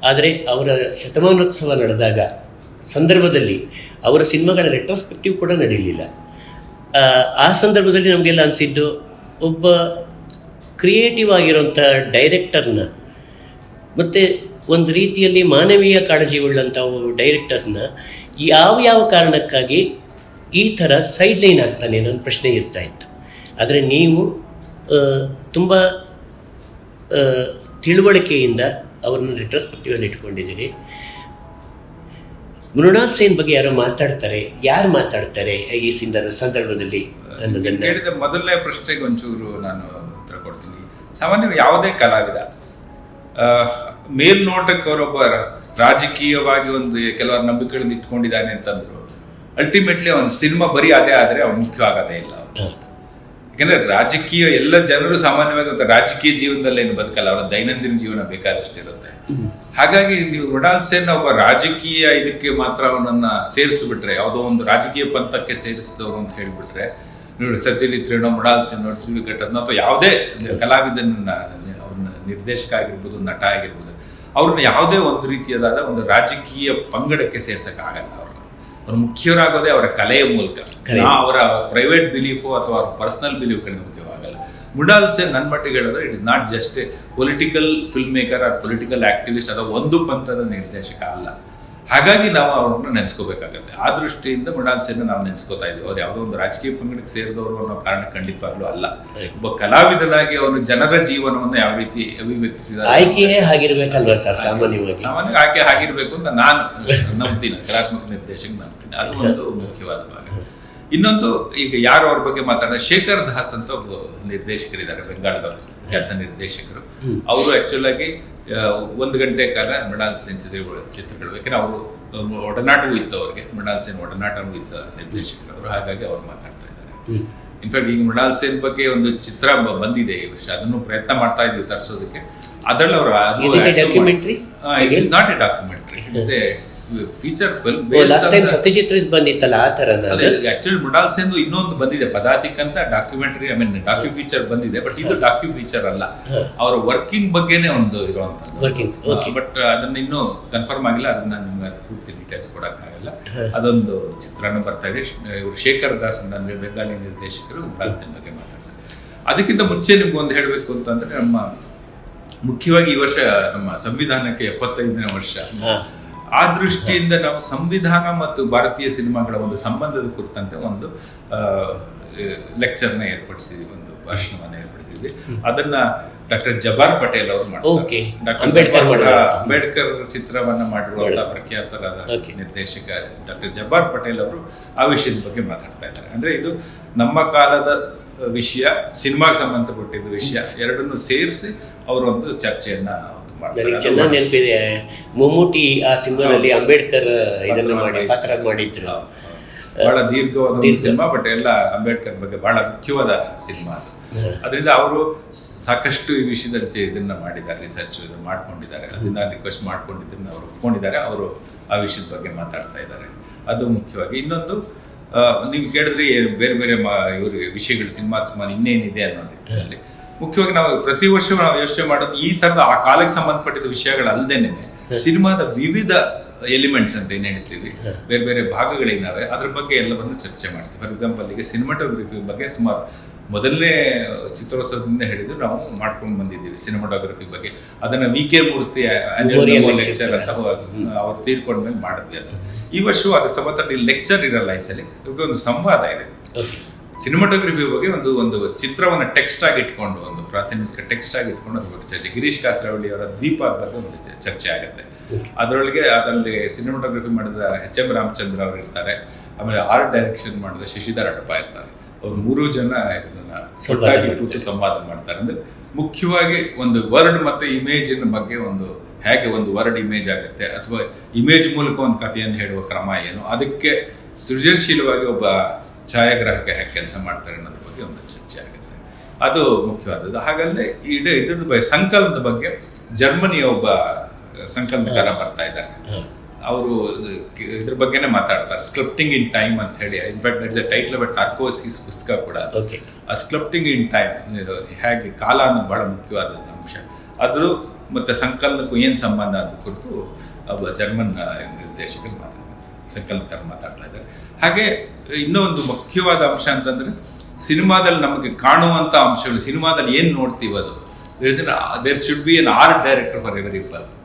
ಆದರೆ ಅವರ ಶತಮಾನೋತ್ಸವ ನಡೆದಾಗ ಸಂದರ್ಭದಲ್ಲಿ ಅವರ ಸಿನಿಮಾಗಳ ರೆಟ್ರೋಸ್ಪೆಕ್ಟಿವ್ ಕೂಡ ನಡೀಲಿಲ್ಲ. ಆ ಸಂದರ್ಭದಲ್ಲಿ ನಮಗೆಲ್ಲ ಅನಿಸಿದ್ದು, ಒಬ್ಬ ಕ್ರಿಯೇಟಿವ್ ಆಗಿರೋಂಥ ಡೈರೆಕ್ಟರ್ನ ಮತ್ತು ಒಂದು ರೀತಿಯಲ್ಲಿ ಮಾನವೀಯ ಕಾಳಜಿ ಉಳ್ಳಂಥ ಡೈರೆಕ್ಟರ್ನ ಯಾವ ಕಾರಣಕ್ಕಾಗಿ ಈ ಥರ ಸೈಡ್ ಲೈನ್ ಆಗ್ತಾನೆ ನನ್ನ ಪ್ರಶ್ನೆ ಇರ್ತಾ ಇತ್ತು. ಆದರೆ ನೀವು ತುಂಬ ತಿಳುವಳಿಕೆಯಿಂದ ಅವ್ರನ್ನ ರೆಟ್ರೋಸ್ಪೆಕ್ಟಿವಲ್ಲಿ ಇಟ್ಕೊಂಡಿದ್ದೀರಿ. ಮೃಣಾಲ್ ಸೇನ್ ಬಗ್ಗೆ ಯಾರು ಮಾತಾಡ್ತಾರೆ, ಯಾರು ಮಾತಾಡ್ತಾರೆ ಈ ಸಂದರ್ಭದಲ್ಲಿ ಅನ್ನೋದನ್ನ
ಕೇಳಿದ ಮೊದಲನೇ ಪ್ರಶ್ನೆಗೆ ಒಂಚೂರು ನಾನು ಉತ್ತರ ಕೊಡ್ತೀನಿ. ಸಾಮಾನ್ಯವಾಗಿ ಯಾವುದೇ ಕಲಾವಿದ ಮೇಲ್ನೋಟಕ್ಕೆ ಅವರೊಬ್ಬ ರಾಜಕೀಯವಾಗಿ ಒಂದು ಕೆಲವರ ನಂಬಿಕೆಗಳನ್ನು ಇಟ್ಕೊಂಡಿದ್ದಾನೆ ಅಂತಂದ್ರು, ಅಲ್ಟಿಮೇಟ್ಲಿ ಅವನ ಸಿನಿಮಾ ಬರೀ ಅದೇ ಆದರೆ ಅವ್ನು ಮುಖ್ಯ ಆಗೋದೇ ಇಲ್ಲ. ಯಾಕಂದ್ರೆ ರಾಜಕೀಯ ಎಲ್ಲ ಜನರು ಸಾಮಾನ್ಯವಾಗಿ ರಾಜಕೀಯ ಜೀವನದಲ್ಲಿ ಏನು ಬದುಕಲ್ಲ, ಅವರ ದೈನಂದಿನ ಜೀವನ ಬೇಕಾದಷ್ಟಿರುತ್ತೆ. ಹಾಗಾಗಿ ನೀವು ಮೃಣಾಲ್ ಸೇನ್ ಒಬ್ಬ ರಾಜಕೀಯ ಇದಕ್ಕೆ ಮಾತ್ರ ಅವನನ್ನ ಸೇರಿಸ್ಬಿಟ್ರೆ, ಯಾವುದೋ ಒಂದು ರಾಜಕೀಯ ಪಂಥಕ್ಕೆ ಸೇರಿಸಿದವರು ಅಂತ ಹೇಳ್ಬಿಟ್ರೆ, ನೋಡಿ ಸತ್ಯಜಿತ್ರೇನೋ ಮೃಣಾಲ್ ಸೇನ್ ಅಥವಾ ಯಾವುದೇ ಕಲಾವಿದನ ಅವ್ರನ್ನ ನಿರ್ದೇಶಕ ಆಗಿರ್ಬೋದು, ನಟ ಆಗಿರ್ಬೋದು, ಅವ್ರನ್ನ ಯಾವುದೇ ಒಂದು ರೀತಿಯಾದ ಒಂದು ರಾಜಕೀಯ ಪಂಗಡಕ್ಕೆ ಸೇರ್ಸಕ್ಕಾಗಲ್ಲ. ಅವ್ರು ಮುಖ್ಯರಾಗೋದೇ ಅವರ ಕಲೆಯ ಮೂಲಕ, ಅವರ ಪ್ರೈವೇಟ್ ಬಿಲೀಫು ಅಥವಾ ಅವ್ರ ಪರ್ಸನಲ್ ಬಿಲೀಫ್ ಕಡೆ ಮುಖ್ಯವಾಗಲ್ಲ. ಮೃಣಾಲ್ ಸೇನ್ ನನ್ನ ಮಟ್ಟಿಗೆ ಹೇಳಿದ್ರೆ it is not just a political film maker or political activist ಅಥವಾ ಒಂದು ಪಂಥದ ನಿರ್ದೇಶಕ ಅಲ್ಲ. ಹಾಗಾಗಿ ನಾವು ಅವ್ರನ್ನ ನೆನೆಸ್ಕೋಬೇಕಾಗತ್ತೆ. ಆ ದೃಷ್ಟಿಯಿಂದ ಮೃಣಾಲ್ ಸೇನ್ ನಾವು ನೆನೆಸ್ಕೋತಾ ಇದ್ದೀವಿ. ಅವ್ರು ಯಾವುದೋ ಒಂದು ರಾಜಕೀಯ ಪಂಗಡಕ್ಕೆ ಸೇರಿದವರು ಅನ್ನೋ ಕಾರಣ ಖಂಡಿತವಾಗ್ಲೂ ಅಲ್ಲ. ಒಬ್ಬ ಕಲಾವಿದನಾಗಿ ಅವನು ಜನರ ಜೀವನವನ್ನು ಯಾವ ರೀತಿ ಅಭಿವ್ಯಕ್ತಿಸಿದ
ಆಯ್ಕೆಯೇ ಆಗಿರ್ಬೇಕಲ್ವಾ ಸರ್? ಸಾಮಾನ್ಯವಾಗಿ
ಆಯ್ಕೆ ಆಗಿರ್ಬೇಕು ಅಂತ ನಾನು ನಂಬ್ತೀನಿ, ಕಲಾತ್ಮಕ ನಿರ್ದೇಶಕ ನಂಬ್ತೀನಿ. ಅದು ಒಂದು ಮುಖ್ಯವಾದ ಭಾಗ. ಇನ್ನೊಂದು, ಈಗ ಯಾರು ಅವ್ರ ಬಗ್ಗೆ ಮಾತಾಡಿದ್ರೆ ಶೇಖರ್ ದಾಸ್ ಅಂತ ಒಬ್ಬ ನಿರ್ದೇಶಕರಿದ್ದಾರೆ, ಬೆಂಗಾಳದವರು, ಖ್ಯಾತ ನಿರ್ದೇಶಕರು. ಅವರು ಆಕ್ಚುಲ್ ಆಗಿ 1 ಗಂಟೆ ಕಾಲ ಮೃಣಾಲ್ ಸೇನ್ ಚಿತ್ರಗಳು, ಯಾಕಂದ್ರೆ ಅವರು ಒಡನಾಟವೂ ಇತ್ತು ಅವ್ರಿಗೆ, ಮೃಣಾಲ್ ಸೇನ್ ಒಡನಾಟವೂ ಇದ್ದ ನಿರ್ದೇಶಕರು ಅವರು. ಹಾಗಾಗಿ ಅವ್ರು ಮಾತಾಡ್ತಾ ಇದ್ದಾರೆ. ಇನ್ಫ್ಯಾಕ್ಟ್ ಈಗ ಮೃಣಾಲ್ ಸೇನ್ ಬಗ್ಗೆ ಒಂದು ಚಿತ್ರ ಬಂದಿದೆ ಈ ವರ್ಷ, ಅದನ್ನು ಪ್ರಯತ್ನ ಮಾಡ್ತಾ ಇದ್ವಿ ತರಿಸೋದಕ್ಕೆ. ಅದರಲ್ಲಿ ಅವರು
documentary,
it is not a documentary, it is a feature film.
Satyajit ಬಂದಿತ್ತಲ್ಲ ಆ ತರ.
ಆಕ್ಚುಲಿ ಮೃಣಾಲ್ ಸೇನ್ ಇನ್ನೊಂದು ಬಂದಿದೆ, ಪದಾತಿಕ್ ಅಂತ documentary, I mean docu feature ಬಂದಿದೆ. ಬಟ್ ಇದು ಡಾಕ್ಯು ಫೀಚರ್ ಅಲ್ಲ, ಅವರ ವರ್ಕಿಂಗ್ ಬಗ್ಗೆನೇ ಒಂದು ಇರುವಂತದ್ದು. ಬಟ್ ಅದನ್ನ ಇನ್ನೂ ಕನ್ಫರ್ಮ್ ಆಗಿಲ್ಲ, ಅದನ್ನ ನಿಮ್ಗೆ ಪೂರ್ತಿ ಡೀಟೇಲ್ಸ್ ಕೊಡಕ್ಕಾಗಲ್ಲ. ಅದೊಂದು ಚಿತ್ರನೂ ಬರ್ತಾ ಇದೆ. ಇವರು ಶೇಖರ್ ದಾಸ್ ಅಂತ ಬೆಂಗಾಲಿ ನಿರ್ದೇಶಕರು ಮೃಣಾಲ್ ಸೇನ್ ಬಗ್ಗೆ ಮಾತಾಡ್ತಾರೆ. ಅದಕ್ಕಿಂತ ಮುಂಚೆ ನಿಮ್ಗೆ ಒಂದು ಹೇಳಬೇಕು ಅಂತಂದ್ರೆ, ನಮ್ಮ ಮುಖ್ಯವಾಗಿ ಈ ವರ್ಷ ನಮ್ಮ ಸಂವಿಧಾನಕ್ಕೆ 75ನೇ ವರ್ಷ. ಆ ದೃಷ್ಟಿಯಿಂದ ನಾವು ಸಂವಿಧಾನ ಮತ್ತು ಭಾರತೀಯ ಸಿನಿಮಾಗಳ ಒಂದು ಸಂಬಂಧದ ಕುರಿತಂತೆ ಒಂದು ಲೆಕ್ಚರ್ನ ಏರ್ಪಡಿಸಿದ್ವಿ, ಒಂದು ಭಾಷಣವನ್ನು ಏರ್ಪಡಿಸಿದ್ವಿ. ಅದನ್ನ ಡಾಕ್ಟರ್ ಜಬ್ಬಾರ್ ಪಟೇಲ್ ಅವರು ಮಾಡ್ತಾರೆ. ಅಂಬೇಡ್ಕರ್ ಚಿತ್ರವನ್ನ ಮಾಡಿರುವಂತಹ ಪ್ರಖ್ಯಾತರಾದ ನಿರ್ದೇಶಕ ಡಾಕ್ಟರ್ ಜಬ್ಬಾರ್ ಪಟೇಲ್ ಅವರು ಆ ವಿಷಯದ ಬಗ್ಗೆ ಮಾತಾಡ್ತಾ ಇದ್ದಾರೆ. ಅಂದ್ರೆ ಇದು ನಮ್ಮ ಕಾಲದ ವಿಷಯ, ಸಿನಿಮಾಗೆ ಸಂಬಂಧಪಟ್ಟಿದ್ದ ವಿಷಯ, ಎರಡನ್ನು ಸೇರಿಸಿ ಅವರು ಒಂದು ಚರ್ಚೆಯನ್ನ
ಚೆನ್ನಾಗಿ ನೆನಪಿದೆ. ಮಮ್ಮೂಟಿ ಆ ಸಿನಿಮಾದಲ್ಲಿ ಅಂಬೇಡ್ಕರ್ ಇದನ್ನ ಮಾಡಿದ್ರು.
ಬಹಳ ದೀರ್ಘವಾದ ಸಿನಿಮಾ, ಬಟ್ ಎಲ್ಲ ಅಂಬೇಡ್ಕರ್ ಬಗ್ಗೆ ಬಹಳ ಮುಖ್ಯವಾದ ಸಿನಿಮಾ ಅದು. ಅದರಿಂದ ಅವರು ಸಾಕಷ್ಟು ಈ ವಿಷಯದಲ್ಲಿ ಇದನ್ನ ಮಾಡಿದ್ದಾರೆ, ರಿಸರ್ಚ್ ಇದನ್ನು ಮಾಡ್ಕೊಂಡಿದ್ದಾರೆ. ಅದನ್ನ ರಿಕ್ವೆಸ್ಟ್ ಮಾಡ್ಕೊಂಡಿದ್ದನ್ನ ಅವರು ಒಪ್ಕೊಂಡಿದ್ದಾರೆ. ಅವರು ಆ ವಿಷಯದ ಬಗ್ಗೆ ಮಾತಾಡ್ತಾ ಇದ್ದಾರೆ. ಅದು ಮುಖ್ಯವಾಗಿ. ಇನ್ನೊಂದು, ನೀವು ಕೇಳಿದ್ರೆ ಬೇರೆ ಬೇರೆ ಇವರು ವಿಷಯಗಳು, ಸಿನಿಮಾ ಇನ್ನೇನಿದೆ ಅನ್ನೋದ್ರಲ್ಲಿ ಮುಖ್ಯವಾಗಿ ನಾವು ಪ್ರತಿ ವರ್ಷ ನಾವು ಯೋಚನೆ ಮಾಡೋದು ಈ ತರದ ಆ ಕಾಲಕ್ಕೆ ಸಂಬಂಧಪಟ್ಟಿದ್ದ ವಿಷಯಗಳಲ್ಲದೇನೆ ಸಿನಿಮಾದ ವಿವಿಧ ಎಲಿಮೆಂಟ್ಸ್ ಅಂತ ಏನ್ ಹೇಳ್ತೀವಿ, ಬೇರೆ ಬೇರೆ ಭಾಗಗಳೇನಾವೆ ಅದ್ರ ಬಗ್ಗೆ ಎಲ್ಲವನ್ನು ಚರ್ಚೆ ಮಾಡ್ತೀವಿ. ಫಾರ್ ಎಕ್ಸಾಂಪಲ್, ಈಗ ಸಿನಿಮಾಟೋಗ್ರಫಿ ಬಗ್ಗೆ ಸುಮಾರು ಮೊದಲನೇ ಚಿತ್ರೋತ್ಸವದಿಂದ ಹಿಡಿದು ನಾವು ಮಾಡ್ಕೊಂಡು ಬಂದಿದ್ದೀವಿ ಸಿನಿಮಾಟೋಗ್ರಫಿ ಬಗ್ಗೆ. ಅದನ್ನ VK ಮೂರ್ತಿ ಲೆಕ್ಚರ್ ಅಂತ ಅವ್ರು ತೀರ್ಕೊಂಡ್ಮೇಲೆ ಮಾಡಿದ್ವಿ. ಅದು ಈ ವರ್ಷವೂ ಅದಕ್ಕೆ ಸಂಬಂಧ ಲೆಕ್ಚರ್ ಇರಲ್ಲ, ಈ ಸಲ ಒಂದು ಸಂವಾದ ಇದೆ ಸಿನಿಮಾಟೋಗ್ರಫಿ ಬಗ್ಗೆ. ಒಂದು ಚಿತ್ರವನ್ನು ಟೆಕ್ಸ್ಟ್ ಆಗಿ ಇಟ್ಕೊಂಡು, ಒಂದು ಪ್ರಾಥಮಿಕ ಟೆಕ್ಸ್ಟ್ ಆಗಿ ಇಟ್ಕೊಂಡು ಅದ್ರ ಬಗ್ಗೆ ಚರ್ಚೆ. ಗಿರೀಶ್ ಕಾಸರವಳ್ಳಿ ಅವರ ದ್ವೀಪ ಬಗ್ಗೆ ಒಂದು ಚರ್ಚೆ ಆಗುತ್ತೆ. ಅದರಲ್ಲಿ ಸಿನಿಮಾಟೋಗ್ರಫಿ ಮಾಡಿದ HM ರಾಮಚಂದ್ರ ಅವರು ಇರ್ತಾರೆ. ಆಮೇಲೆ ಆರ್ಟ್ ಡೈರೆಕ್ಷನ್ ಮಾಡಿದ ಶಶಿಧರ್ ಅಡಪ ಇರ್ತಾರೆ. ಅವ್ರು 3 ಜನ ಇದನ್ನ ಒಟ್ಟಾಗಿ ಕೂತು ಸಂವಾದ ಮಾಡ್ತಾರೆ. ಅಂದ್ರೆ ಮುಖ್ಯವಾಗಿ ಒಂದು ವರ್ಡ್ ಮತ್ತೆ ಇಮೇಜ್ ಬಗ್ಗೆ, ಒಂದು ಹೇಗೆ ಒಂದು ವರ್ಡ್ ಇಮೇಜ್ ಆಗುತ್ತೆ ಅಥವಾ ಇಮೇಜ್ ಮೂಲಕ ಒಂದು ಕಥೆಯನ್ನು ಹೇಳುವ ಕ್ರಮ ಏನು, ಅದಕ್ಕೆ ಸೃಜನಶೀಲವಾಗಿ ಒಬ್ಬ ಛಾಯಾಗ್ರಾಹಕ ಹೇಗೆ ಕೆಲಸ ಮಾಡ್ತಾರೆ ಅನ್ನೋದ್ರ ಬಗ್ಗೆ ಒಂದು ಚರ್ಚೆ ಆಗುತ್ತೆ. ಅದು ಮುಖ್ಯವಾದದ್ದು. ಹಾಗಲ್ಲದೆ ಇದ್ರದ್ದು ಸಂಕಲನದ ಬಗ್ಗೆ ಜರ್ಮನಿಯ ಒಬ್ಬ ಸಂಕಲನಕಾರ ಬರ್ತಾ ಇದ್ದಾರೆ. ಅವರು ಇದ್ರ ಬಗ್ಗೆನೇ ಮಾತಾಡ್ತಾರೆ, ಸ್ಕ್ರಿಪ್ಟಿಂಗ್ ಇನ್ ಟೈಮ್ ಅಂತ ಹೇಳಿ. In fact that is the title of Tarkovsky's ಪುಸ್ತಕ ಕೂಡ. ಆ ಸ್ಕ್ರಿಪ್ಟಿಂಗ್ ಇನ್ ಟೈಮ್, ಹೇಗೆ ಕಾಲ ಅನ್ನೋದು ಬಹಳ ಮುಖ್ಯವಾದ ಅಂಶ. ಅದು ಮತ್ತೆ ಸಂಕಲನಕ್ಕೂ ಏನು ಸಂಬಂಧ ಅಂತ ಕುರಿತು ಒಬ್ಬ ಜರ್ಮನ್ ನಿರ್ದೇಶಕರು ಸಂಕಲನಕಾರ ಮಾತಾಡ್ತಾ ಇದ್ದಾರೆ. ಹಾಗೆ ಇನ್ನೂ ಒಂದು ಮುಖ್ಯವಾದ ಅಂಶ ಅಂತಂದ್ರೆ, ಸಿನಿಮಾದಲ್ಲಿ ನಮಗೆ ಕಾಣುವಂಥ ಅಂಶಗಳು, ಸಿನಿಮಾದಲ್ಲಿ ಏನು ನೋಡ್ತೀವಿ ಅದು there should be an art director for every film.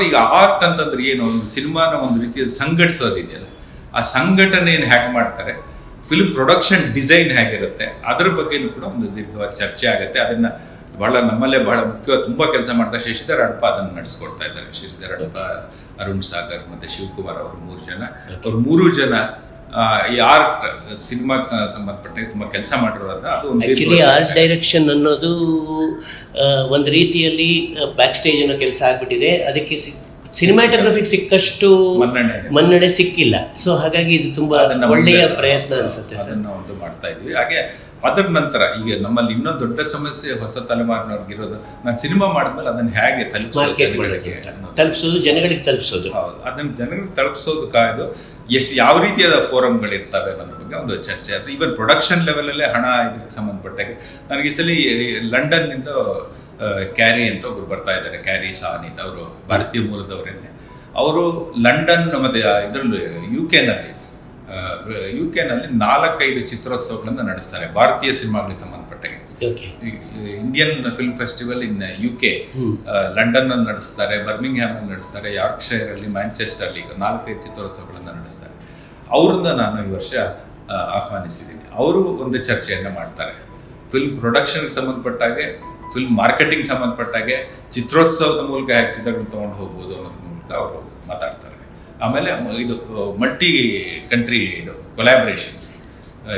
ಈಗ ಆರ್ಟ್ ಅಂತಂದ್ರೆ ಏನು, ಒಂದು ಸಿನಿಮಾನ ಒಂದು ರೀತಿಯಲ್ಲಿ ಸಂಘಟಿಸೋದಿದೆಯಲ್ಲ, ಆ ಸಂಘಟನೆಯನ್ನು ಹ್ಯಾಕ್ ಮಾಡ್ತಾರೆ. ಫಿಲ್ಮ್ ಪ್ರೊಡಕ್ಷನ್ ಡಿಸೈನ್ ಹೇಗಿರುತ್ತೆ ಅದರ ಬಗ್ಗೆನೂ ಕೂಡ ಒಂದು ದೀರ್ಘವಾದ ಚರ್ಚೆ ಆಗುತ್ತೆ. ಅದನ್ನ ನಮ್ಮಲ್ಲೇ ಬಹಳ ಮುಖ್ಯವಾಗಿ ತುಂಬಾ ಕೆಲಸ ಮಾಡ್ತಾರೆ ಶಶಿಧರ್ ಅಡಪ ಅದನ್ನು ನಡೆಸ್ಕೊಡ್ತಾ ಇದ್ದಾರೆ. ಶಶಿಧರ್ ಅಡಪ, ಅರುಣ್ ಸಾಗರ್ ಮತ್ತೆ ಶಿವಕುಮಾರ್ ಅವರು 3 ಜನ. ಅವ್ರು 3 ಜನ ಈ ಆರ್ಟ್ ಸಿನಿಮಾಗೆ ಸಂಬಂಧಪಟ್ಟ ತುಂಬಾ ಕೆಲಸ ಮಾಡಿರೋದ್ರಿಂದ ಅದು
ಆಕ್ಚುಲಿ ಆರ್ಟ್ ಡೈರೆಕ್ಷನ್ ಅನ್ನೋದು ಒಂದು ರೀತಿಯಲ್ಲಿ ಬ್ಯಾಕ್ ಸ್ಟೇಜ್ ಅನ್ನೋ ಕೆಲಸ ಆಗ್ಬಿಟ್ಟಿದೆ. ಅದಕ್ಕೆ ಸಿನಿಮಾಟೋಗ್ರಫಿಗೆ ಸಿಕ್ಕಷ್ಟು ಮನ್ನಣೆ ಸಿಕ್ಕಿಲ್ಲ. ಸೊ ಹಾಗಾಗಿ ಇದು ತುಂಬಾ ಒಳ್ಳೆಯ ಪ್ರಯತ್ನ ಅನ್ಸುತ್ತೆ ಸರ್.
ಅದನ್ನ ಒಂದು ಮಾಡ್ತಾ ಇದ್ವಿ. ಹಾಗೆ ಅದರ ನಂತರ ಈಗ ನಮ್ಮಲ್ಲಿ ಇನ್ನೊಂದು ದೊಡ್ಡ ಸಮಸ್ಯೆ ಹೊಸ ತಲೆಮಾರಿನವ್ರಿಗಿರೋದು, ನಾನು ಸಿನಿಮಾ ಮಾಡಿದ್ಮೇಲೆ ಅದನ್ನ ಹೇಗೆ
ತಲುಪಿಸೋದು, ಜನಗಳಿಗೆ ತಲುಪಿಸೋದು.
ಹೌದು, ಅದನ್ನ ಜನಗಳಿಗೆ ತಲುಪಿಸೋದು ಕಾಯ್ದು ಯಾವ ರೀತಿಯಾದ ಫೋರಮ್ಗಳಿರ್ತವೆ ಅನ್ನೋದ್ರ ಬಗ್ಗೆ ಒಂದು ಚರ್ಚೆ. ಅದು ಈವನ್ ಪ್ರೊಡಕ್ಷನ್ ಲೆವೆಲಲ್ಲೇ ಹಣ ಇದಕ್ಕೆ ಸಂಬಂಧಪಟ್ಟಾಗೆ ನನಗೆ ಈ ಸಲ ಲಂಡನ್ನಿಂದ ಕ್ಯಾರಿ ಅಂತ ಒಬ್ರು ಬರ್ತಾ ಇದ್ದಾರೆ, ಕ್ಯಾರಿ ಸಾನಿತ್. ಅವರು ಭಾರತೀಯ ಮೂಲದವರೇನೆ. ಅವರು ಲಂಡನ್ ಮತ್ತೆ ಇದರಲ್ಲೂ ಯು ಕೆನಲ್ಲಿ 4-5 ಚಿತ್ರೋತ್ಸವಗಳನ್ನು ನಡೆಸ್ತಾರೆ ಭಾರತೀಯ ಸಿನಿಮಾಗಳಿಗೆ ಸಂಬಂಧಪಟ್ಟಾಗೆ. ಇಂಡಿಯನ್ ಫಿಲ್ಮ್ ಫೆಸ್ಟಿವಲ್ ಇನ್ UK ಲಂಡನ್ ಅಲ್ಲಿ ನಡೆಸ್ತಾರೆ, ಬರ್ಮಿಂಗ್ಹ್ಯಾಮ್ ಅಲ್ಲಿ ನಡೆಸ್ತಾರೆ, ಯಾರ್ಕ್ಷೈರ್ ಅಲ್ಲಿ, ಮ್ಯಾಂಚೆಸ್ಟರ್ ಅಲ್ಲಿ 4-5 ಚಿತ್ರೋತ್ಸವಗಳನ್ನು ನಡೆಸ್ತಾರೆ. ಅವ್ರನ್ನ ನಾನು ಈ ವರ್ಷ ಆಹ್ವಾನಿಸಿದ್ದೀನಿ. ಅವರು ಒಂದು ಚರ್ಚೆಯನ್ನು ಮಾಡ್ತಾರೆ ಫಿಲ್ಮ್ ಪ್ರೊಡಕ್ಷನ್ಗೆ ಸಂಬಂಧಪಟ್ಟಾಗೆ, ಫಿಲ್ಮ್ ಮಾರ್ಕೆಟಿಂಗ್ ಸಂಬಂಧಪಟ್ಟಾಗೆ, ಚಿತ್ರೋತ್ಸವದ ಮೂಲಕ ಹೇಗೆ ಚಿತ್ರಗಳನ್ನು ತೊಗೊಂಡು ಹೋಗ್ಬೋದು ಅನ್ನೋದ್ರ ಮೂಲಕ ಅವರು ಮಾತಾಡ್ತಾರೆ. ಆಮೇಲೆ ಇದು ಮಲ್ಟಿ ಕಂಟ್ರಿ ಇದು ಕೊಲ್ಯಾಬ್ರೇಷನ್ಸ್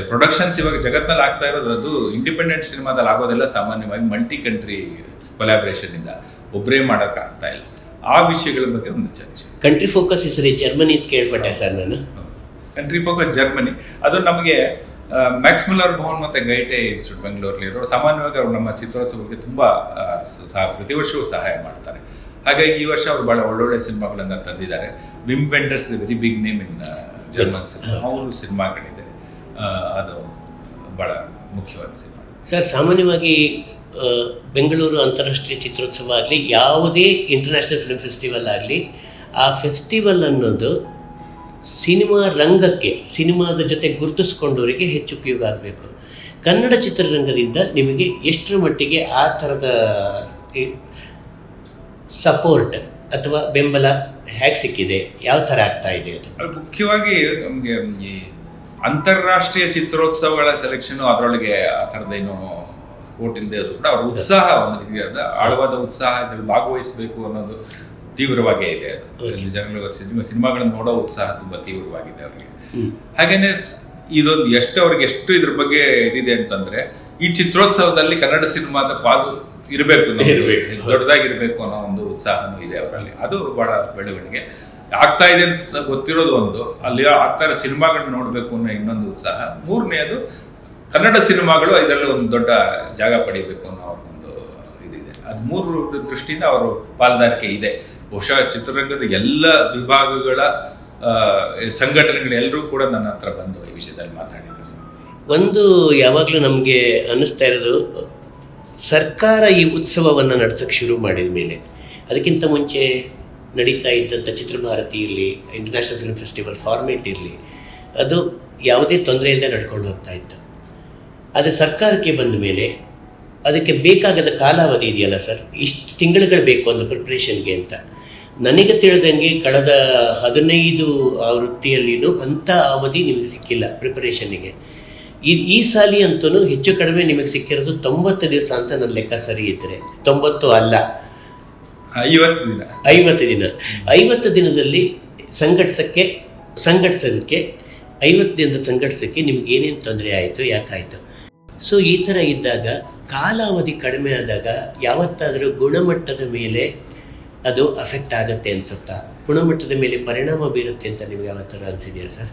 ಪ್ರೊಡಕ್ಷನ್ಸ್ ಇವಾಗ ಜಗತ್ತಿನಲ್ಲಿ ಆಗ್ತಾ ಇರೋದು ಅದು ಇಂಡಿಪೆಂಡೆಂಟ್ ಸಿನಿಮಾದಲ್ಲಿ ಆಗೋದೆಲ್ಲ ಸಾಮಾನ್ಯವಾಗಿ ಮಲ್ಟಿ ಕಂಟ್ರಿ ಕೊಲ್ಯಾಬ್ರೇಷನ್ ಇಂದ ಒಬ್ಬರೇ ಮಾಡೋಕ್ಕಾಗ್ತಾ ಇಲ್ಲ. ಆ ವಿಷಯಗಳ ಬಗ್ಗೆ ಒಂದು ಚರ್ಚೆ.
ಕಂಟ್ರಿ ಫೋಕಸ್ ಸರಿ ಜರ್ಮನಿ ಕೇಳ್ಪಟ್ಟೆ ಸರ್ ನಾನು.
ಕಂಟ್ರಿ ಫೋಕಸ್ ಜರ್ಮನಿ ಅದು ನಮಗೆ ಮ್ಯಾಕ್ಸ್ ಮಿಲ್ಲರ್ ಭವನ್ ಮತ್ತೆ ಗೈಟೆ ಇನ್ಸ್ಟಿಟ್ಯೂಟ್ ಬೆಂಗಳೂರಲ್ಲಿ ಸಾಮಾನ್ಯವಾಗಿ ಅವರು ನಮ್ಮ ಚಿತ್ರೋತ್ಸವಕ್ಕೆ ತುಂಬಾ ಪ್ರತಿ ವರ್ಷವೂ ಸಹಾಯ ಮಾಡ್ತಾರೆ. ಹಾಗಾಗಿ ಈ ವರ್ಷ ಅವರು ಬಹಳ ಒಳ್ಳೊಳ್ಳೆ ಸಿನಿಮಾಗಳನ್ನ ತಂದಿದ್ದಾರೆ. Wim Wenders very big name in German cinema, ಅವರು ಸಿನಿಮಾಗಳಿದೆ. ಅದು ಬಹಳ ಮುಖ್ಯವಾದ ಸಿನಿಮಾ
ಸರ್. ಸಾಮಾನ್ಯವಾಗಿ ಬೆಂಗಳೂರು ಅಂತಾರಾಷ್ಟ್ರೀಯ ಚಿತ್ರೋತ್ಸವ ಆಗಲಿ, ಯಾವುದೇ ಇಂಟರ್ನ್ಯಾಷನಲ್ ಫಿಲ್ಮ್ ಫೆಸ್ಟಿವಲ್ ಆಗಲಿ, ಆ ಫೆಸ್ಟಿವಲ್ ಅನ್ನೋದು ಸಿನಿಮಾ ರಂಗಕ್ಕೆ, ಸಿನಿಮಾದ ಜೊತೆ ಗುರುತಿಸ್ಕೊಂಡವರಿಗೆ ಹೆಚ್ಚು ಉಪಯೋಗ ಆಗಬೇಕು. ಕನ್ನಡ ಚಿತ್ರರಂಗದಿಂದ ನಿಮಗೆ ಎಷ್ಟರ ಮಟ್ಟಿಗೆ ಆ ಥರದ ಸಪೋರ್ಟ್ ಅಥವಾ ಬೆಂಬಲ ಹೇಗೆ ಸಿಕ್ಕಿದೆ, ಯಾವ ಥರ ಆಗ್ತಾ ಇದೆ ಅದು?
ಮುಖ್ಯವಾಗಿ ನಮಗೆ ಈ ಅಂತಾರಾಷ್ಟ್ರೀಯ ಚಿತ್ರೋತ್ಸವಗಳ ಸೆಲೆಕ್ಷನ್ ಅದರೊಳಗೆ ಆ ಥರದ್ದೇನು ಸ್ಪೋರ್ಟ್ ಇಲ್ಲದೆ ಅದು ಕೂಡ ಅವ್ರ ಉತ್ಸಾಹ, ಒಂದು ರೀತಿಯಾದ ಆಳವಾದ ಉತ್ಸಾಹ ಇದರಲ್ಲಿ ಭಾಗವಹಿಸಬೇಕು ಅನ್ನೋದು ತೀವ್ರವಾಗೇ ಇದೆ. ಅದು ಜನಗಳು ಸಿನಿಮಾಗಳನ್ನು ನೋಡೋ ಉತ್ಸಾಹ ತುಂಬಾ ತೀವ್ರವಾಗಿದೆ ಅವರಿಗೆ. ಹಾಗೇನೆ ಇದೊಂದು ಅವ್ರಿಗೆ ಎಷ್ಟು ಇದ್ರ ಬಗ್ಗೆ ಇದಿದೆ ಅಂತಂದ್ರೆ, ಈ ಚಿತ್ರೋತ್ಸವದಲ್ಲಿ ಕನ್ನಡ ಸಿನಿಮಾದ ಪಾಲು ಇರಬೇಕು, ದೊಡ್ಡದಾಗಿರ್ಬೇಕು ಅನ್ನೋ ಒಂದು ಉತ್ಸಾಹನೂ ಇದೆ ಅವರಲ್ಲಿ. ಅದು ಬಹಳ ಬೆಳವಣಿಗೆ ಆಗ್ತಾ ಇದೆ ಅಂತ ಗೊತ್ತಿರೋದು ಒಂದು, ಅಲ್ಲಿ ಆಗ್ತಾ ಇರೋ ಸಿನಿಮಾಗಳನ್ನ ನೋಡ್ಬೇಕು ಅನ್ನೋ ಇನ್ನೊಂದು ಉತ್ಸಾಹ. ಮೂರನೇದು ಕನ್ನಡ ಸಿನಿಮಾಗಳು ಇದರಲ್ಲಿ ಒಂದು ದೊಡ್ಡ ಜಾಗ ಪಡಿಬೇಕು ಅನ್ನೋ ಅವ್ರಿಗೊಂದು ಇದಿದೆ. ಅದು 3 ದೃಷ್ಟಿಯಿಂದ ಅವರು ಪಾಲ್ದಾರಿಕೆ ಇದೆ. ಬಹುಶಃ ಚಿತ್ರರಂಗದ ಎಲ್ಲ ವಿಭಾಗಗಳ ಸಂಘಟನೆಗಳೆಲ್ಲರೂ ಕೂಡ ನನ್ನ ಹತ್ರ ಬಂದು ಈ ವಿಷಯದಲ್ಲಿ ಮಾತಾಡಿದ್ದಾರೆ.
ಒಂದು ಯಾವಾಗಲೂ ನಮಗೆ ಅನ್ನಿಸ್ತಾ ಇರೋದು, ಸರ್ಕಾರ ಈ ಉತ್ಸವವನ್ನು ನಡೆಸೋಕ್ಕೆ ಶುರು ಮಾಡಿದ ಮೇಲೆ, ಅದಕ್ಕಿಂತ ಮುಂಚೆ ನಡೀತಾ ಇದ್ದಂಥ ಚಿತ್ರಭಾರತಿ ಇರಲಿ, ಇಂಟರ್ನ್ಯಾಷನಲ್ ಫಿಲ್ಮ್ ಫೆಸ್ಟಿವಲ್ ಫಾರ್ಮೇಟ್ ಇರಲಿ, ಅದು ಯಾವುದೇ ತೊಂದರೆ ಇಲ್ಲದೆ ನಡ್ಕೊಂಡು ಹೋಗ್ತಾ ಇತ್ತು. ಆದರೆ ಸರ್ಕಾರಕ್ಕೆ ಬಂದ ಮೇಲೆ ಅದಕ್ಕೆ ಬೇಕಾಗದ ಕಾಲಾವಧಿ ಇದೆಯಲ್ಲ ಸರ್, ಇಷ್ಟು ತಿಂಗಳುಗಳು ಬೇಕು ಒಂದು ಪ್ರಿಪ್ರೇಷನ್ಗೆ ಅಂತ. ನನಗೆ ತಿಳಿದಂಗೆ ಕಳೆದ 15 ಆವೃತ್ತಿಯಲ್ಲಿನೂ ಅಂಥ ಅವಧಿ ನಿಮಗೆ ಸಿಕ್ಕಿಲ್ಲ ಪ್ರಿಪರೇಷನ್ನಿಗೆ. ಈ ಸಾಲಿ ಅಂತೂ ಹೆಚ್ಚು ಕಡಿಮೆ ನಿಮಗೆ ಸಿಕ್ಕಿರೋದು 90 ದಿವಸ ಅಂತ ನನ್ನ ಲೆಕ್ಕ ಸರಿ ಇದ್ದರೆ, 90 ಅಲ್ಲ
50 ದಿನ.
50 ದಿನ. 50 ದಿನದಲ್ಲಿ ಸಂಘಟಿಸೋಕ್ಕೆ 50 ದಿನದ ಸಂಘಟಿಸೋಕ್ಕೆ ನಿಮ್ಗೆ ಏನೇನು ತೊಂದರೆ ಆಯಿತು, ಯಾಕಾಯಿತು? ಸೊ ಈ ಥರ ಇದ್ದಾಗ, ಕಾಲಾವಧಿ ಕಡಿಮೆ ಆದಾಗ ಯಾವತ್ತಾದರೂ ಗುಣಮಟ್ಟದ ಮೇಲೆ ಅದು ಅಫೆಕ್ಟ್ ಆಗುತ್ತೆ ಅನ್ಸುತ್ತಾ? ಗುಣಮಟ್ಟದ ಮೇಲೆ ಪರಿಣಾಮ ಬೀರುತ್ತೆ ಅಂತ ನಿಮ್ಗೆ ಯಾವತ್ತಾರು ಅನಿಸಿದೆಯಾ ಸರ್?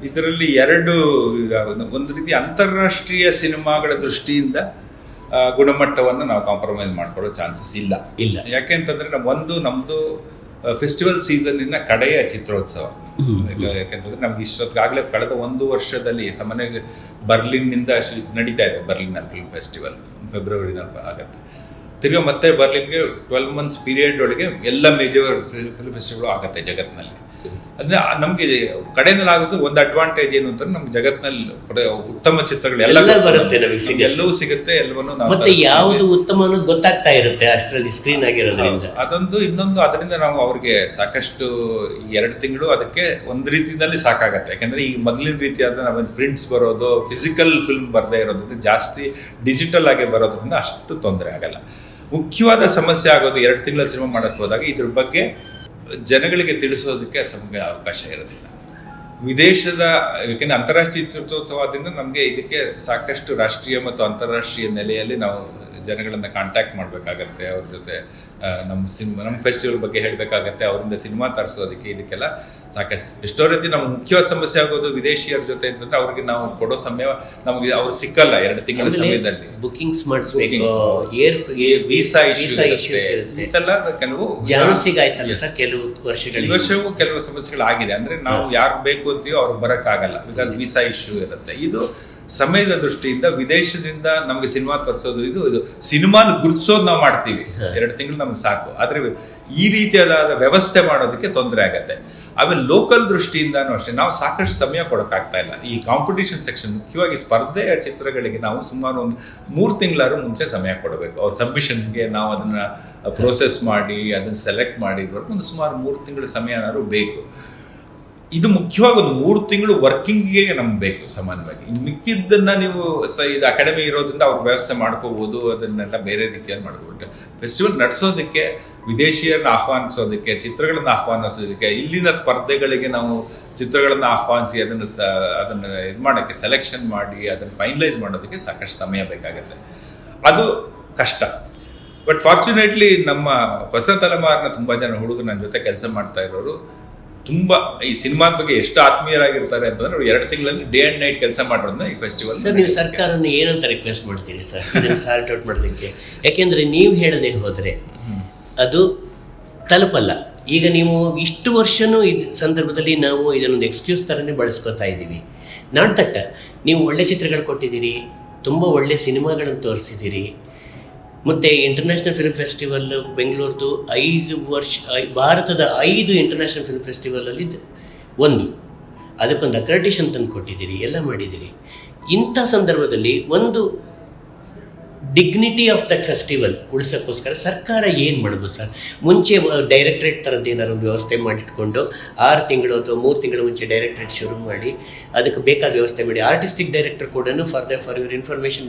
ಇದರಲ್ಲಿ 2 ಇದಾಗೋದು. ಒಂದು ರೀತಿ ಅಂತಾರಾಷ್ಟ್ರೀಯ ಸಿನಿಮಾಗಳ ದೃಷ್ಟಿಯಿಂದ ಗುಣಮಟ್ಟವನ್ನು ನಾವು ಕಾಂಪ್ರಮೈಸ್ ಮಾಡ್ಕೊಳ್ಳೋ ಚಾನ್ಸಸ್ ಇಲ್ಲ. ಯಾಕೆ ಅಂತಂದ್ರೆ ನಮ್ದು ಫೆಸ್ಟಿವಲ್ ಸೀಸನ್ನಿನ ಕಡೆಯ ಚಿತ್ರೋತ್ಸವ. ಯಾಕೆಂತಂದ್ರೆ ನಮ್ಗೆ ಇಷ್ಟೊತ್ತಿಗಾಗಲೇ ಕಳೆದ 1 ವರ್ಷದಲ್ಲಿ ಸಾಮಾನ್ಯವಾಗಿ ಬರ್ಲಿನ್ನಿಂದ ನಡೀತಾ ಇದೆ. ಬರ್ಲಿನಲ್ಲಿ ಫಿಲ್ಮ್ ಫೆಸ್ಟಿವಲ್ ಫೆಬ್ರವರಿನಲ್ಲಿ ಆಗುತ್ತೆ. ಮತ್ತೆ ಬರ್ಲಿನ್ಗೆ 12 months ಪೀರಿಯಡ್ ಒಳಗೆ ಎಲ್ಲ ಮೇಜರ್ ಫಿಲ್ಮ್ ಫೆಸ್ಟಿವಲ್ ಆಗುತ್ತೆ ಜಗತ್ತಿನಲ್ಲಿ. ಅಂದ್ರೆ ನಮ್ಗೆ ಕಡೆಯಿಂದಲಾಗೋದು ಒಂದು ಅಡ್ವಾಂಟೇಜ್ ಏನು ಅಂತ ನಮ್ಗೆ ಜಗತ್ತಿನಲ್ಲಿ ಉತ್ತಮ ಚಿತ್ರಗಳು
ಎಲ್ಲ ಬರುತ್ತೆ, ನಮಗೆ ಸಿಗುತ್ತೆ,
ಎಲ್ಲವೂ ಸಿಗುತ್ತೆ, ಎಲ್ಲವನ್ನೂ ನಾವು
ಮತ್ತೆ ಯಾವುದು ಉತ್ತಮ ಅನ್ನೋದು ಗೊತ್ತಾಗ್ತಾ ಇರುತ್ತೆ ಅಷ್ಟರಲ್ಲಿ ಸ್ಕ್ರೀನ್ ಆಗಿರೋದ್ರಿಂದ.
ಅದೊಂದು ಇನ್ನೊಂದು ಅದರಿಂದ ನಾವು ಅವ್ರಿಗೆ ಸಾಕಷ್ಟು 2 ತಿಂಗಳು ಅದಕ್ಕೆ ಒಂದು ರೀತಿಯಲ್ಲಿ ಸಾಕಾಗತ್ತೆ. ಯಾಕಂದ್ರೆ ಈ ಮೊದಲಿನ ರೀತಿಯಾದ ನಾವೇನು ಪ್ರಿಂಟ್ಸ್ ಬರೋದು, ಫಿಸಿಕಲ್ ಫಿಲ್ಮ್ ಬರದೇ ಇರೋದ್ರಿಂದ, ಜಾಸ್ತಿ ಡಿಜಿಟಲ್ ಆಗಿ ಬರೋದ್ರಿಂದ ಅಷ್ಟು ತೊಂದರೆ ಆಗಲ್ಲ. ಮುಖ್ಯವಾದ ಸಮಸ್ಯೆ ಆಗೋದು 2 ತಿಂಗಳ ಸಿನಿಮಾ ಮಾಡಕ್ ಹೋದಾಗ ಇದ್ರ ಬಗ್ಗೆ ಜನಗಳಿಗೆ ತಿಳಿಸೋದಕ್ಕೆ ನಮಗೆ ಅವಕಾಶ ಇರೋದಿಲ್ಲ. ವಿದೇಶದ, ಯಾಕೆಂದ್ರೆ ಅಂತಾರಾಷ್ಟ್ರೀಯ ಚಿತ್ರೋತ್ಸವದಿಂದ ನಮಗೆ ಇದಕ್ಕೆ ಸಾಕಷ್ಟು ರಾಷ್ಟ್ರೀಯ ಮತ್ತು ಅಂತಾರಾಷ್ಟ್ರೀಯ ನೆಲೆಯಲ್ಲಿ ನಾವು ಜನಗಳನ್ನ ಕಾಂಟ್ಯಾಕ್ಟ್ ಮಾಡಬೇಕಾಗತ್ತೆ, ಅವ್ರ ಜೊತೆ ನಮ್ಮ ಫೆಸ್ಟಿವಲ್ ಬಗ್ಗೆ ಹೇಳಬೇಕಾಗತ್ತೆ, ಅವರಿಂದ ಸಿನಿಮಾ ತರಿಸೋದಕ್ಕೆ, ಇದಕ್ಕೆಲ್ಲ ಸಾಕಷ್ಟು. ಎಷ್ಟೋ ರೀತಿ ನಮ್ಮ ಮುಖ್ಯವಾದ ಸಮಸ್ಯೆ ಆಗೋದು ವಿದೇಶಿಯರ ಜೊತೆ ಅಂತಂದ್ರೆ ಅವ್ರಿಗೆ ನಾವು ಕೊಡೋ ಸಮಯ ನಮಗೆ ಅವ್ರು ಸಿಕ್ಕಲ್ಲ 2 ತಿಂಗಳ ಸಮಯದಲ್ಲಿ.
ಬುಕಿಂಗ್ಸ್ ಮಾಡಿಸ್ಬೇಕು,
ವೀಸಾ ಇಶ್ಯೂ ಇದೆಲ್ಲ ಕೆಲವು
ಸಿಗಾಯ್ತಲ್ಲ ಸರ್, ಕೆಲವು ವರ್ಷವೂ
ಕೆಲವು ಸಮಸ್ಯೆಗಳಾಗಿದೆ. ಅಂದ್ರೆ ನಾವು ಯಾರು ಬೇಕು ಅಂತೀವೋ ಅವ್ರಿಗೆ ಬರಕ್ಕಾಗಲ್ಲ, ಬಿಕಾಸ್ ವೀಸಾ ಇಶ್ಯೂ ಇರುತ್ತೆ. ಇದು ಸಮಯದ ದೃಷ್ಟಿಯಿಂದ ವಿದೇಶದಿಂದ ನಮಗೆ ಸಿನಿಮಾ ತರಿಸೋದು, ಇದು ಸಿನಿಮಾನ ಗುರುತಿಸೋದು ನಾವು ಮಾಡ್ತೀವಿ, 2 ತಿಂಗಳು ನಮ್ಗೆ ಸಾಕು. ಆದ್ರೆ ಈ ರೀತಿಯಾದ ವ್ಯವಸ್ಥೆ ಮಾಡೋದಕ್ಕೆ ತೊಂದರೆ ಆಗತ್ತೆ. ಆಮೇಲೆ ಲೋಕಲ್ ದೃಷ್ಟಿಯಿಂದಾನು ಅಷ್ಟೇ ನಾವು ಸಾಕಷ್ಟು ಸಮಯ ಕೊಡೋಕ್ಕಾಗ್ತಾ ಇಲ್ಲ. ಈ ಕಾಂಪಿಟೇಷನ್ ಸೆಕ್ಷನ್, ಮುಖ್ಯವಾಗಿ ಸ್ಪರ್ಧೆಯ ಚಿತ್ರಗಳಿಗೆ ನಾವು ಸುಮಾರು ಒಂದು 3 ತಿಂಗಳಾದ್ರೂ ಮುಂಚೆ ಸಮಯ ಕೊಡಬೇಕು. ಅವ್ರ ಸಬ್ಮಿಷನ್ಗೆ ನಾವು ಅದನ್ನ ಪ್ರೋಸೆಸ್ ಮಾಡಿ ಅದನ್ನ ಸೆಲೆಕ್ಟ್ ಮಾಡಿರೋದು ಒಂದು ಸುಮಾರು 3 ತಿಂಗಳ ಸಮಯನಾದ್ರು ಬೇಕು. ಇದು ಮುಖ್ಯವಾಗಿ ಒಂದು 3 ತಿಂಗಳು ವರ್ಕಿಂಗ್ಗೆ ನಮ್ಗೆ ಬೇಕು ಸಾಮಾನ್ಯವಾಗಿ. ಮಿಕ್ಕಿದ್ದನ್ನ ನೀವು ಇದು ಅಕಾಡೆಮಿ ಇರೋದ್ರಿಂದ ಅವ್ರ ವ್ಯವಸ್ಥೆ ಮಾಡ್ಕೋಬಹುದು, ಅದನ್ನೆಲ್ಲ ಬೇರೆ ರೀತಿಯಲ್ಲಿ ಮಾಡ್ಕೋಬಹುದು. ಫೆಸ್ಟಿವಲ್ ನಡೆಸೋದಕ್ಕೆ, ವಿದೇಶಿಯರನ್ನ ಆಹ್ವಾನಿಸೋದಕ್ಕೆ, ಚಿತ್ರಗಳನ್ನ ಆಹ್ವಾನಿಸೋದಕ್ಕೆ, ಇಲ್ಲಿನ ಸ್ಪರ್ಧೆಗಳಿಗೆ ನಾವು ಚಿತ್ರಗಳನ್ನ ಆಹ್ವಾನಿಸಿ ಅದನ್ನ ಇದು ಮಾಡೋಕ್ಕೆ, ಸೆಲೆಕ್ಷನ್ ಮಾಡಿ ಅದನ್ನು ಫೈನಲೈಸ್ ಮಾಡೋದಕ್ಕೆ ಸಾಕಷ್ಟು ಸಮಯ ಬೇಕಾಗತ್ತೆ. ಅದು ಕಷ್ಟ. ಬಟ್ ಫಾರ್ಚುನೇಟ್ಲಿ ನಮ್ಮ ಹೊಸ ತಲೆಮಾರಿನ ತುಂಬಾ ಜನ ಹುಡುಗರು ನನ್ನ ಜೊತೆ ಕೆಲಸ ಮಾಡ್ತಾ ಇರೋರು ತುಂಬಾ ಈ ಸಿನಿಮಾದ ಬಗ್ಗೆ ಎಷ್ಟು ಆತ್ಮೀಯರಾಗಿರ್ತಾರೆ ಅಂತಂದ್ರೆ 2 ತಿಂಗಳಲ್ಲಿ ಡೇ ಅಂಡ್ ನೈಟ್ ಕೆಲಸ ಮಾಡೋದನ್ನ ಈ ಫೆಸ್ಟಿವಲ್.
ಸರ್, ನೀವು ಸರ್ಕಾರನ ಏನಂತ ರಿಕ್ವೆಸ್ಟ್ ಮಾಡ್ತೀರಿ ಸರ್ ಇದನ್ನು ಸಾರ್ಟ್ ಔಟ್ ಮಾಡೋದಕ್ಕೆ? ಯಾಕೆಂದ್ರೆ ನೀವು ಹೇಳದೆ ಹೋದ್ರೆ ಅದು ತಲುಪಲ್ಲ. ಈಗ ನೀವು ಇಷ್ಟು ವರ್ಷನೂ ಸಂದರ್ಭದಲ್ಲಿ ನಾವು ಇದನ್ನೊಂದು ಎಕ್ಸ್ಕ್ಯೂಸ್ ಥರನೇ ಬಳಸ್ಕೊತಾ ಇದ್ದೀವಿ. ನಾಡ್ತಟ್ಟ ನೀವು ಒಳ್ಳೆ ಚಿತ್ರಗಳು ಕೊಟ್ಟಿದ್ದೀರಿ, ತುಂಬ ಒಳ್ಳೆ ಸಿನಿಮಾಗಳನ್ನು ತೋರಿಸಿದ್ದೀರಿ. ಮತ್ತು ಇಂಟರ್ನ್ಯಾಷನಲ್ ಫಿಲ್ಮ್ ಫೆಸ್ಟಿವಲ್ ಬೆಂಗಳೂರದು 5 ವರ್ಷ, ಭಾರತದ 5 ಇಂಟರ್ನ್ಯಾಷನಲ್ ಫಿಲ್ಮ್ ಫೆಸ್ಟಿವಲಲ್ಲಿ ಅದಕ್ಕೊಂದು ಅಕ್ರೆಡಿಟೇಷನ್ ತಂದು ಕೊಟ್ಟಿದ್ದೀರಿ, ಎಲ್ಲ ಮಾಡಿದ್ದೀರಿ. ಇಂಥ ಸಂದರ್ಭದಲ್ಲಿ ಒಂದು ಡಿಗ್ನಿಟಿ ಆಫ್ ದಟ್ ಫೆಸ್ಟಿವಲ್ ಉಳಿಸೋಕ್ಕೋಸ್ಕರ ಸರ್ಕಾರ ಏನು ಮಾಡ್ಬೋದು ಸರ್? ಮುಂಚೆ ಡೈರೆಕ್ಟ್ರೇಟ್ ಥರದ್ದು ಏನಾದ್ರು ಒಂದು ವ್ಯವಸ್ಥೆ ಮಾಡಿಟ್ಕೊಂಡು 6 ತಿಂಗಳು ಅಥವಾ 3 ತಿಂಗಳ ಮುಂಚೆ ಡೈರೆಕ್ಟ್ರೇಟ್ ಶುರು ಮಾಡಿ ಅದಕ್ಕೆ ಬೇಕಾದ ವ್ಯವಸ್ಥೆ ಮಾಡಿ. ಆರ್ಟಿಸ್ಟಿಕ್ ಡೈರೆಕ್ಟರ್ ಕೂಡ ಫಾರ್ ಯುವರ್ ಇನ್ಫಾರ್ಮೇಷನ್,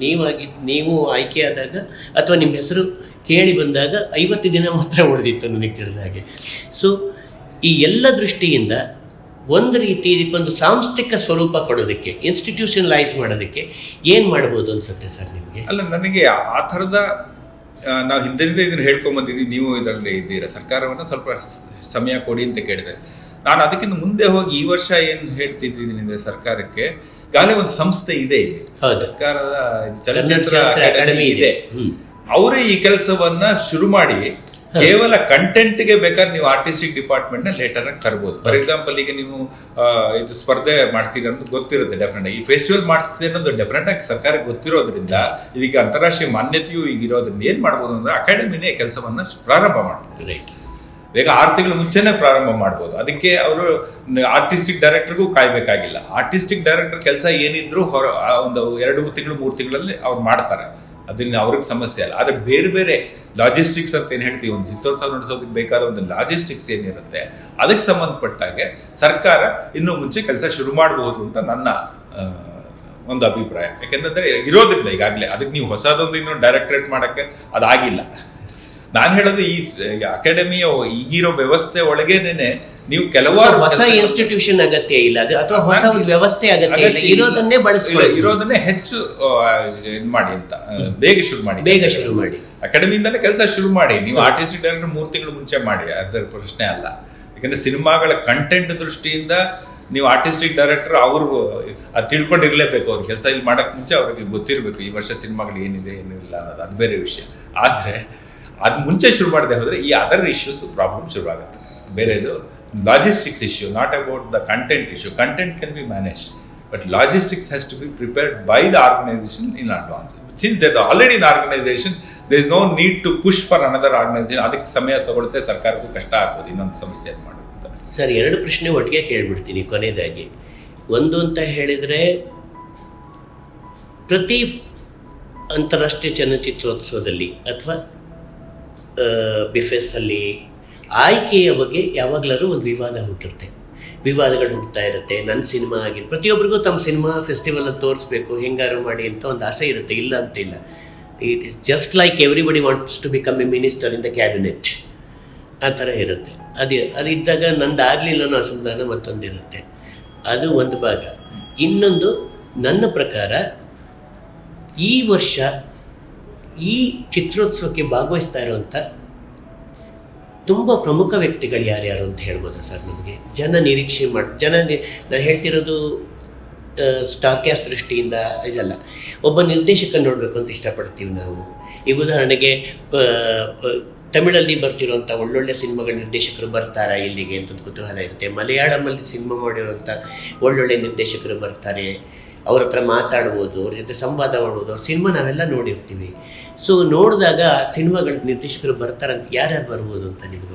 ನೀವು ಆಯ್ಕೆ ಆದಾಗ ಅಥವಾ ನಿಮ್ಮ ಹೆಸರು ಕೇಳಿ ಬಂದಾಗ 50 ದಿನ ಮಾತ್ರ ಉಳಿದಿತ್ತು ನನಗೆ ತಿಳಿದ ಹಾಗೆ. ಸೊ ಈ ಎಲ್ಲ ದೃಷ್ಟಿಯಿಂದ ಒಂದು ರೀತಿ ಇದಕ್ಕೊಂದು ಸಾಂಸ್ಥಿಕ ಸ್ವರೂಪ ಕೊಡೋದಕ್ಕೆ, ಇನ್ಸ್ಟಿಟ್ಯೂಷನಲೈಸ್ ಮಾಡೋದಕ್ಕೆ ಏನು ಮಾಡ್ಬೋದು ಅನ್ಸುತ್ತೆ ಸರ್ ನಿಮಗೆ?
ಅಲ್ಲ, ನನಗೆ ಆ ಥರದ ನಾವು ಹಿಂದಿನಿಂದ ಇದನ್ನು ಹೇಳ್ಕೊಂಬಂದಿದ್ದೀವಿ, ನೀವು ಇದರಲ್ಲಿ ಇದ್ದೀರಾ, ಸರ್ಕಾರವನ್ನು ಸ್ವಲ್ಪ ಸಮಯ ಕೊಡಿ ಅಂತ ಕೇಳಿದೆ. ನಾನು ಅದಕ್ಕಿಂತ ಮುಂದೆ ಹೋಗಿ ಈ ವರ್ಷ ಏನು ಹೇಳ್ತಿದ್ದೀನಿ ಸರ್ಕಾರಕ್ಕೆ, ಈಗಾಗಲೇ ಒಂದು ಸಂಸ್ಥೆ ಇದೆ ಇಲ್ಲಿ, ಸರ್ಕಾರದ ಚಲನಚಿತ್ರ ಅಕಾಡೆಮಿ ಇದೆ. ಅವರೇ ಈ ಕೆಲಸವನ್ನ ಶುರು ಮಾಡಿ ಕೇವಲ ಕಂಟೆಂಟ್ಗೆ ಬೇಕಾದ್ರೆ ನೀವು ಆರ್ಟಿಸ್ಟಿಕ್ ಡಿಪಾರ್ಟ್ಮೆಂಟ್ ನ ಲೇಟರ್ ಆಗಿ ತರಬಹುದು. ಫಾರ್ ಎಕ್ಸಾಂಪಲ್, ಈಗ ನೀವು ಇದು ಸ್ಪರ್ಧೆ ಮಾಡ್ತೀರಿ ಅನ್ನೋದು ಗೊತ್ತಿರುತ್ತೆ ಡೆಫಿನೆಟ್ ಆಗಿ, ಈ ಫೆಸ್ಟಿವಲ್ ಮಾಡ್ತೀರಿ ಅನ್ನೋದು ಡೆಫಿನೆಟ್ ಆಗಿ ಸರ್ಕಾರಕ್ಕೆ ಗೊತ್ತಿರೋದ್ರಿಂದ, ಇದಕ್ಕೆ ಅಂತಾರಾಷ್ಟ್ರೀಯ ಮಾನ್ಯತೆಯೂ ಈಗ ಇರೋದ್ರಿಂದ ಏನ್ ಮಾಡ್ಬೋದು ಅಂದ್ರೆ ಅಕಾಡೆಮಿನೇ ಕೆಲಸವನ್ನ ಪ್ರಾರಂಭ ಮಾಡ್ಬೋದು. ಬೇಗ 6 ತಿಂಗಳ ಮುಂಚೆನೆ ಪ್ರಾರಂಭ ಮಾಡ್ಬೋದು. ಅದಕ್ಕೆ ಅವರು ಆರ್ಟಿಸ್ಟಿಕ್ ಡೈರೆಕ್ಟರ್ಗೂ ಕಾಯ್ಬೇಕಾಗಿಲ್ಲ. ಆರ್ಟಿಸ್ಟಿಕ್ ಡೈರೆಕ್ಟರ್ ಕೆಲಸ ಏನಿದ್ರು ಒಂದು 2 ತಿಂಗಳು 3 ತಿಂಗಳಲ್ಲಿ ಅವ್ರು ಮಾಡ್ತಾರೆ, ಅದರಿಂದ ಅವ್ರಿಗೆ ಸಮಸ್ಯೆ ಅಲ್ಲ. ಆದರೆ ಬೇರೆ ಬೇರೆ ಲಾಜಿಸ್ಟಿಕ್ಸ್ ಅಂತ ಏನು ಹೇಳ್ತೀವಿ, ಒಂದು ಚಿತ್ರೋತ್ಸವ ನಡೆಸೋದಕ್ಕೆ ಬೇಕಾದ ಒಂದು ಲಾಜಿಸ್ಟಿಕ್ಸ್ ಏನಿರುತ್ತೆ ಅದಕ್ಕೆ ಸಂಬಂಧಪಟ್ಟಾಗೆ ಸರ್ಕಾರ ಇನ್ನೂ ಮುಂಚೆ ಕೆಲಸ ಶುರು ಮಾಡಬಹುದು ಅಂತ ನನ್ನ ಒಂದು ಅಭಿಪ್ರಾಯ. ಯಾಕೆಂದ್ರೆ ಇರೋದ್ರಿಂದ ಈಗಾಗಲೇ ಅದಕ್ಕೆ ನೀವು ಹೊಸದೊಂದು ಇನ್ನೂ ಡೈರೆಕ್ಟರೇಟ್ ಮಾಡೋಕ್ಕೆ ಅದಾಗಿಲ್ಲ. ನಾನು ಹೇಳೋದು ಈ ಅಕಾಡೆಮಿಯ ಈಗಿರೋ ವ್ಯವಸ್ಥೆ ಒಳಗೇನೆ ನೀವು ಕೆಲವಾರು
ಹೊಸ ಇನ್ಸ್ಟಿಟ್ಯೂಷನ್ ಅಗತ್ಯ ಇಲ್ಲ, ಅಥವಾ ಹೊಸ ವ್ಯವಸ್ಥೆ ಅಗತ್ಯ ಇಲ್ಲ, ಇರೋದನ್ನೇ ಬಳಸ್ಕೊಳ್ಳಿ,
ಇರೋದನ್ನೇ ಹೆಚ್ಚು ಇದು ಮಾಡಿ ಅಂತ ಬೇಗ ಶುರು ಮಾಡಿ ಅಕಾಡೆಮಿಯಿಂದಾನೇ ಕೆಲಸ ಶುರು ಮಾಡಿ. ನೀವು ಆರ್ಟಿಸ್ಟಿಕ್ ಡೈರೆಕ್ಟರ್ 3 ತಿಂಗಳು ಮುಂಚೆ ಮಾಡಿ, ಅದರ ಪ್ರಶ್ನೆ ಅಲ್ಲ. ಯಾಕಂದ್ರೆ ಸಿನಿಮಾಗಳ ಕಂಟೆಂಟ್ ದೃಷ್ಟಿಯಿಂದ ನೀವು ಆರ್ಟಿಸ್ಟಿಕ್ ಡೈರೆಕ್ಟರ್ ಅವರು ಅದು ತಿಳ್ಕೊಂಡಿರ್ಲೇಬೇಕು. ಅವ್ರ ಕೆಲಸ ಇಲ್ಲಿ ಮಾಡಕ್ ಮುಂಚೆ ಅವ್ರಿಗೆ ಗೊತ್ತಿರಬೇಕು ಈ ವರ್ಷ ಸಿನಿಮಾಗಳು ಏನಿದೆ ಏನಿಲ್ಲ ಅನ್ನೋದು, ಅದು ಬೇರೆ ವಿಷಯ. ಆದರೆ ಅದು ಮುಂಚೆ ಶುರು ಮಾಡದೆ ಹೋದ್ರೆ ಈ ಅದರ್ ಇಶ್ಯೂಸ್ ಪ್ರಾಬ್ಲಮ್ ಶುರುವಾಗುತ್ತೆ. ಬೇರೆದು logistics issue, not about the content issue. Content can be manage, but logistics has to be prepared by the organisation in advance. Since there already in organisation, there is no need to push for another organisation. ಅದಕ್ಕೆ ಸಮಯ ತಗೊಳುತ್ತೆ, ಸರ್ಕಾರಕ್ಕೂ ಕಷ್ಟ ಆಗ್ಬೋದು ಇನ್ನೊಂದು ಸಂಸ್ಥೆ ಮಾಡೋದು.
Sir 2 ಪ್ರಶ್ನೆ ಒಟ್ಟಿಗೆ ಕೇಳಿಬಿಡ್ತೀನಿ ಕೊನೆಯದಾಗಿ. ಒಂದು ಅಂತ ಹೇಳಿದರೆ, ಪ್ರತಿ ಅಂತಾರಾಷ್ಟ್ರೀಯ ಚಲನಚಿತ್ರೋತ್ಸವದಲ್ಲಿ ಅಥವಾ ಬಿಫೆಸ್ಸಲ್ಲಿ ಆಯ್ಕೆಯ ಬಗ್ಗೆ ಯಾವಾಗಲಾದ್ರೂ ಒಂದು ವಿವಾದ ಹುಟ್ಟುತ್ತೆ, ವಿವಾದಗಳು ಹುಟ್ಟುತ್ತಾ ಇರುತ್ತೆ. ನನ್ನ ಸಿನಿಮಾ ಆಗಿದೆ, ಪ್ರತಿಯೊಬ್ಬರಿಗೂ ತಮ್ಮ ಸಿನಿಮಾ ಫೆಸ್ಟಿವಲಲ್ಲಿ ತೋರಿಸ್ಬೇಕು, ಹೆಂಗಾರು ಮಾಡಿ ಅಂತ ಒಂದು ಆಸೆ ಇರುತ್ತೆ, ಇಲ್ಲ ಅಂತಿಲ್ಲ. It is just like everybody wants to become a minister in the cabinet, ಆ ಥರ ಇರುತ್ತೆ. ಅದಿದ್ದಾಗ ನಂದಾಗಲಿಲ್ಲ ಅನ್ನೋ ಅಸಮಾಧಾನ ಮತ್ತೊಂದಿರುತ್ತೆ. ಅದು ಒಂದು ಭಾಗ. ಇನ್ನೊಂದು, ನನ್ನ ಪ್ರಕಾರ ಈ ವರ್ಷ ಈ ಚಿತ್ರೋತ್ಸವಕ್ಕೆ ಭಾಗವಹಿಸ್ತಾ ಇರುವಂಥ ತುಂಬ ಪ್ರಮುಖ ವ್ಯಕ್ತಿಗಳು ಯಾರ್ಯಾರು ಅಂತ ಹೇಳ್ಬೋದಾ ಸರ್? ನಮಗೆ ನಿರೀಕ್ಷೆ ನಾನು ಹೇಳ್ತಿರೋದು ಸ್ಟಾರ್ ಕ್ಯಾಸ್ಟ್ ದೃಷ್ಟಿಯಿಂದ ಇದಲ್ಲ, ಒಬ್ಬ ನಿರ್ದೇಶಕ ನೋಡಬೇಕು ಅಂತ ಇಷ್ಟಪಡ್ತೀವಿ ನಾವು. ಈಗ ಉದಾಹರಣೆಗೆ ತಮಿಳಲ್ಲಿ ಬರ್ತಿರೋಂಥ ಒಳ್ಳೊಳ್ಳೆ ಸಿನಿಮಾಗಳ ನಿರ್ದೇಶಕರು ಬರ್ತಾರಾ ಇಲ್ಲಿಗೆ ಅಂತ ಕುತೂಹಲ ಇರುತ್ತೆ. ಮಲಯಾಳಮಲ್ಲಿ ಸಿನಿಮಾ ಮಾಡಿರೋಂಥ ಒಳ್ಳೊಳ್ಳೆ ನಿರ್ದೇಶಕರು ಬರ್ತಾರೆ, ಅವ್ರ ಹತ್ರ ಮಾತಾಡ್ಬೋದು, ಅವ್ರ ಜೊತೆ ಸಂವಾದ ಮಾಡ್ಬೋದು. ಅವ್ರ ಸಿನಿಮಾ ನಾವೆಲ್ಲ ನೋಡಿರ್ತೀವಿ. ಸೊ ನೋಡಿದಾಗ ಸಿನಿಮಾಗಳ ನಿರ್ದೇಶಕರು ಬರ್ತಾರಂತ ಯಾರ್ಯಾರು ಬರ್ಬೋದು ಅಂತ ನಿಮಗೆ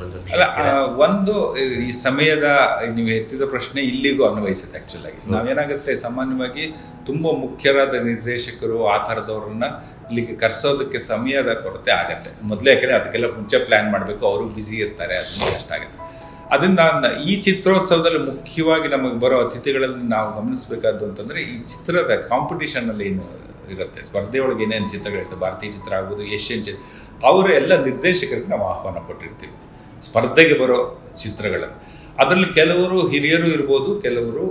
ಒಂದು ಈ ಸಮಯದ ನೀವು ಎತ್ತಿದ ಪ್ರಶ್ನೆ ಇಲ್ಲಿಗೂ ಅನ್ವಯಿಸುತ್ತೆ. ಆ್ಯಕ್ಚುಲಾಗಿ ನಾವೇನಾಗುತ್ತೆ, ಸಾಮಾನ್ಯವಾಗಿ ತುಂಬ ಮುಖ್ಯರಾದ ನಿರ್ದೇಶಕರು ಆ ಥರದವ್ರನ್ನ ಇಲ್ಲಿಗೆ ಕರೆಸೋದಕ್ಕೆ ಸಮಯದ ಕೊರತೆ ಆಗತ್ತೆ ಮೊದಲೇ. ಯಾಕೆಂದರೆ ಅದಕ್ಕೆಲ್ಲ ಮುಂಚೆ ಪ್ಲ್ಯಾನ್ ಮಾಡಬೇಕು, ಅವರು ಬ್ಯುಸಿ ಇರ್ತಾರೆ, ಅದನ್ನ ಕಷ್ಟ ಆಗುತ್ತೆ. ಅದನ್ನು ಈ ಚಿತ್ರೋತ್ಸವದಲ್ಲಿ ಮುಖ್ಯವಾಗಿ ನಮಗೆ ಬರೋ ಅತಿಥಿಗಳಲ್ಲಿ ನಾವು ಗಮನಿಸಬೇಕಾದ್ದು ಅಂತಂದರೆ, ಈ ಚಿತ್ರದ ಕಾಂಪಿಟೇಷನಲ್ಲಿ ಏನು ಇರುತ್ತೆ, ಸ್ಪರ್ಧೆಯೊಳಗೆ ಏನೇನು ಚಿತ್ರಗಳಿರುತ್ತೆ, ಭಾರತೀಯ ಚಿತ್ರ ಆಗ್ಬೋದು, ಏಷ್ಯನ್ ಚಿತ್ರ, ಅವರ ಎಲ್ಲ ನಿರ್ದೇಶಕರಿಗೆ ನಾವು ಆಹ್ವಾನ ಕೊಟ್ಟಿರ್ತೀವಿ ಸ್ಪರ್ಧೆಗೆ ಬರೋ ಚಿತ್ರಗಳಲ್ಲಿ. ಅದರಲ್ಲಿ ಕೆಲವರು ಹಿರಿಯರು ಇರ್ಬೋದು, ಕೆಲವರು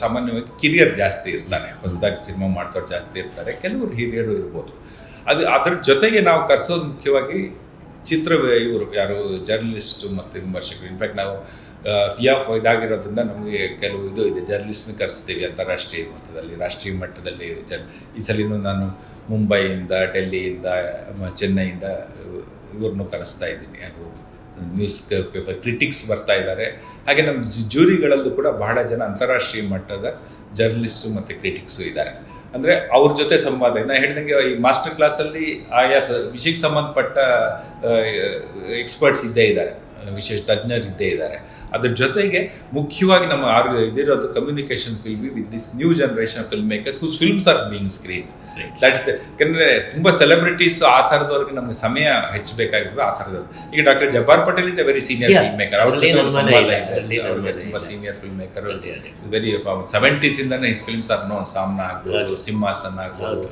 ಸಾಮಾನ್ಯವಾಗಿ ಕಿರಿಯರು ಜಾಸ್ತಿ ಇರ್ತಾರೆ, ಹೊಸದಾಗಿ ಸಿನಿಮಾ ಮಾಡ್ದವ್ರು ಜಾಸ್ತಿ ಇರ್ತಾರೆ, ಕೆಲವರು ಹಿರಿಯರು ಇರ್ಬೋದು. ಅದ್ರ ಜೊತೆಗೆ ನಾವು ಕರೆಸೋದು ಮುಖ್ಯವಾಗಿ ಇವರು ಯಾರು ಜರ್ನಲಿಸ್ಟು ಮತ್ತು ವಿಮರ್ಶಕರು. ಇನ್ಫ್ಯಾಕ್ಟ್ ನಾವು ಇದಾಗಿರೋದ್ರಿಂದ ನಮಗೆ ಕೆಲವು ಇದು ಇದೆ, ಜರ್ನಲಿಸ್ಟ್ನ ಕರೆಸ್ತೀವಿ ಅಂತಾರಾಷ್ಟ್ರೀಯ ಮಟ್ಟದಲ್ಲಿ, ರಾಷ್ಟ್ರೀಯ ಮಟ್ಟದಲ್ಲಿ. ಈ ಸಲಿನೂ ನಾನು ಮುಂಬೈಯಿಂದ, ಡೆಲ್ಲಿಯಿಂದ, ಚೆನ್ನೈಯಿಂದ ಇವ್ರನ್ನೂ ಕರೆಸ್ತಾ ಇದ್ದೀನಿ. ಯಾರು ನ್ಯೂಸ್ ಪೇಪರ್ ಕ್ರಿಟಿಕ್ಸ್ ಬರ್ತಾ ಇದ್ದಾರೆ. ಹಾಗೆ ನಮ್ಮ ಜೂರಿಗಳಲ್ಲೂ ಕೂಡ ಬಹಳ ಜನ ಅಂತಾರಾಷ್ಟ್ರೀಯ ಮಟ್ಟದ ಜರ್ನಲಿಸ್ಟು ಮತ್ತು ಕ್ರಿಟಿಕ್ಸು ಇದ್ದಾರೆ. ಅಂದರೆ ಅವ್ರ ಜೊತೆ ಸಂವಾದ. ನಾನು ಹೇಳಿದಂಗೆ ಈ ಮಾಸ್ಟರ್ ಕ್ಲಾಸಲ್ಲಿ ಆಯಾ ವಿಷಯಕ್ಕೆ ಸಂಬಂಧಪಟ್ಟ ಎಕ್ಸ್ಪರ್ಟ್ಸ್ ಇದ್ದೇ ಇದ್ದಾರೆ, ವಿಶೇಷ ತಜ್ಞರು ಇದ್ದೇ ಇದ್ದಾರೆ. ಅದ್ರ ಜೊತೆಗೆ ಮುಖ್ಯವಾಗಿ ನಮ್ಮ ಇದಿರೋದು communications will be with this new generation film makers whose films are being screen. That is ಯಾಕಂದರೆ ತುಂಬ ಸೆಲೆಬ್ರಿಟೀಸ್ ಆ ಥರದವ್ರಿಗೆ ನಮಗೆ ಸಮಯ ಹೆಚ್ಚಬೇಕಾಗಿರೋದು ಆ ಥರದವ್ರು. ಈಗ doctor Jabbar Patel is A very senior film maker, ಅವ್ರ ತುಂಬ senior film maker, very 70s ಇಂದಾನೆ his films are non. Saamana ಆಗ್ಬೋದು, ಸಿಂಹಾಸನ ಆಗ್ಬೋದು,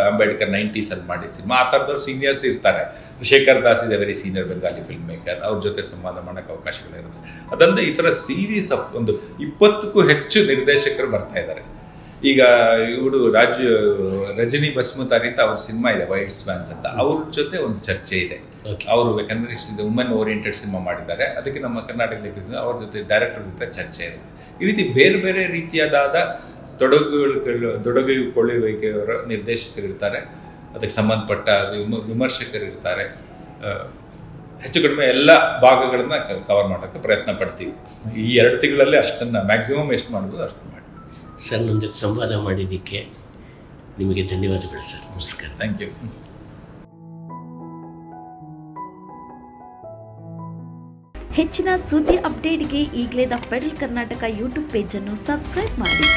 ಅಂಬೇಡ್ಕರ್ 90s ಅಲ್ಲಿ ಮಾಡಿ ಸಿನಿಮಾ, ಆ ಥರದವ್ರು ಸೀನಿಯರ್ಸ್ ಇರ್ತಾರೆ. ಶೇಖರ್ ದಾಸ್ ಇದೆ very senior Bengali film maker, ಅವ್ರ ಜೊತೆ ಸಂವಾದ ಮಾಡೋಕ್ಕೆ ಅವಕಾಶಗಳಿರುತ್ತೆ. ಅದಲ್ಲದೆ ಈ ಥರ ಸೀರೀಸ್ ಆಫ್ ಒಂದು 20ಕ್ಕೂ ಹೆಚ್ಚು ನಿರ್ದೇಶಕರು ಬರ್ತಾ ಇದ್ದಾರೆ. ಈಗ ಇವರು ರಜನಿ ಬಸ್ಮತಾರಿ ಅಂತ ಅವ್ರ ಸಿನಿಮಾ ಇದೆ ವೈಲ್ಡ್ ಸ್ವ್ಯಾನ್ಸ್ ಅಂತ, ಅವ್ರ ಜೊತೆ ಒಂದು ಚರ್ಚೆ ಇದೆ. ಅವರು ಯಾಕಂದರೆ ವುಮೆನ್ ಓರಿಯೆಂಟೆಡ್ ಸಿನಿಮಾ ಮಾಡಿದ್ದಾರೆ, ಅದಕ್ಕೆ ನಮ್ಮ ಕರ್ನಾಟಕದಲ್ಲಿ ಅವ್ರ ಜೊತೆ ಡೈರೆಕ್ಟರ್ ಜೊತೆ ಚರ್ಚೆ ಇರುತ್ತೆ. ಈ ರೀತಿ ಬೇರೆ ಬೇರೆ ರೀತಿಯಾದ ತೊಡಗಿಕೊಳ್ಳುವಿಕೆಯವರ ನಿರ್ದೇಶಕರಿರ್ತಾರೆ, ಅದಕ್ಕೆ ಸಂಬಂಧಪಟ್ಟ ವಿಮರ್ಶಕರಿರ್ತಾರೆ. ಹೆಚ್ಚು ಕಡಿಮೆ ಎಲ್ಲ ಭಾಗಗಳನ್ನ ಕವರ್ ಮಾಡೋಕ್ಕೆ ಪ್ರಯತ್ನ ಪಡ್ತೀವಿ. ಈ 2 ತಿಂಗಳಲ್ಲಿ ಅಷ್ಟನ್ನು ಮ್ಯಾಕ್ಸಿಮಮ್ ಎಷ್ಟು ಮಾಡ್ಬೋದು ಅಷ್ಟು ಮಾಡಿ.
ಸರ್, ನಮ್ಮ ಜೊತೆ ಸಂವಾದ ಮಾಡಿದ್ದಕ್ಕೆ ನಿಮಗೆ ಧನ್ಯವಾದಗಳು ಸರ್. ನಮಸ್ಕಾರ.
Thank you.
ಹೆಚ್ಚಿನ ಸುದ್ದಿ ಅಪ್ಡೇಟ್ಗೆ ಈಗಲೇ ದ ಫೆಡರಲ್ ಕರ್ನಾಟಕ ಯೂಟ್ಯೂಬ್ ಪೇಜನ್ನು ಸಬ್ಸ್ಕ್ರೈಬ್ ಮಾಡಿ.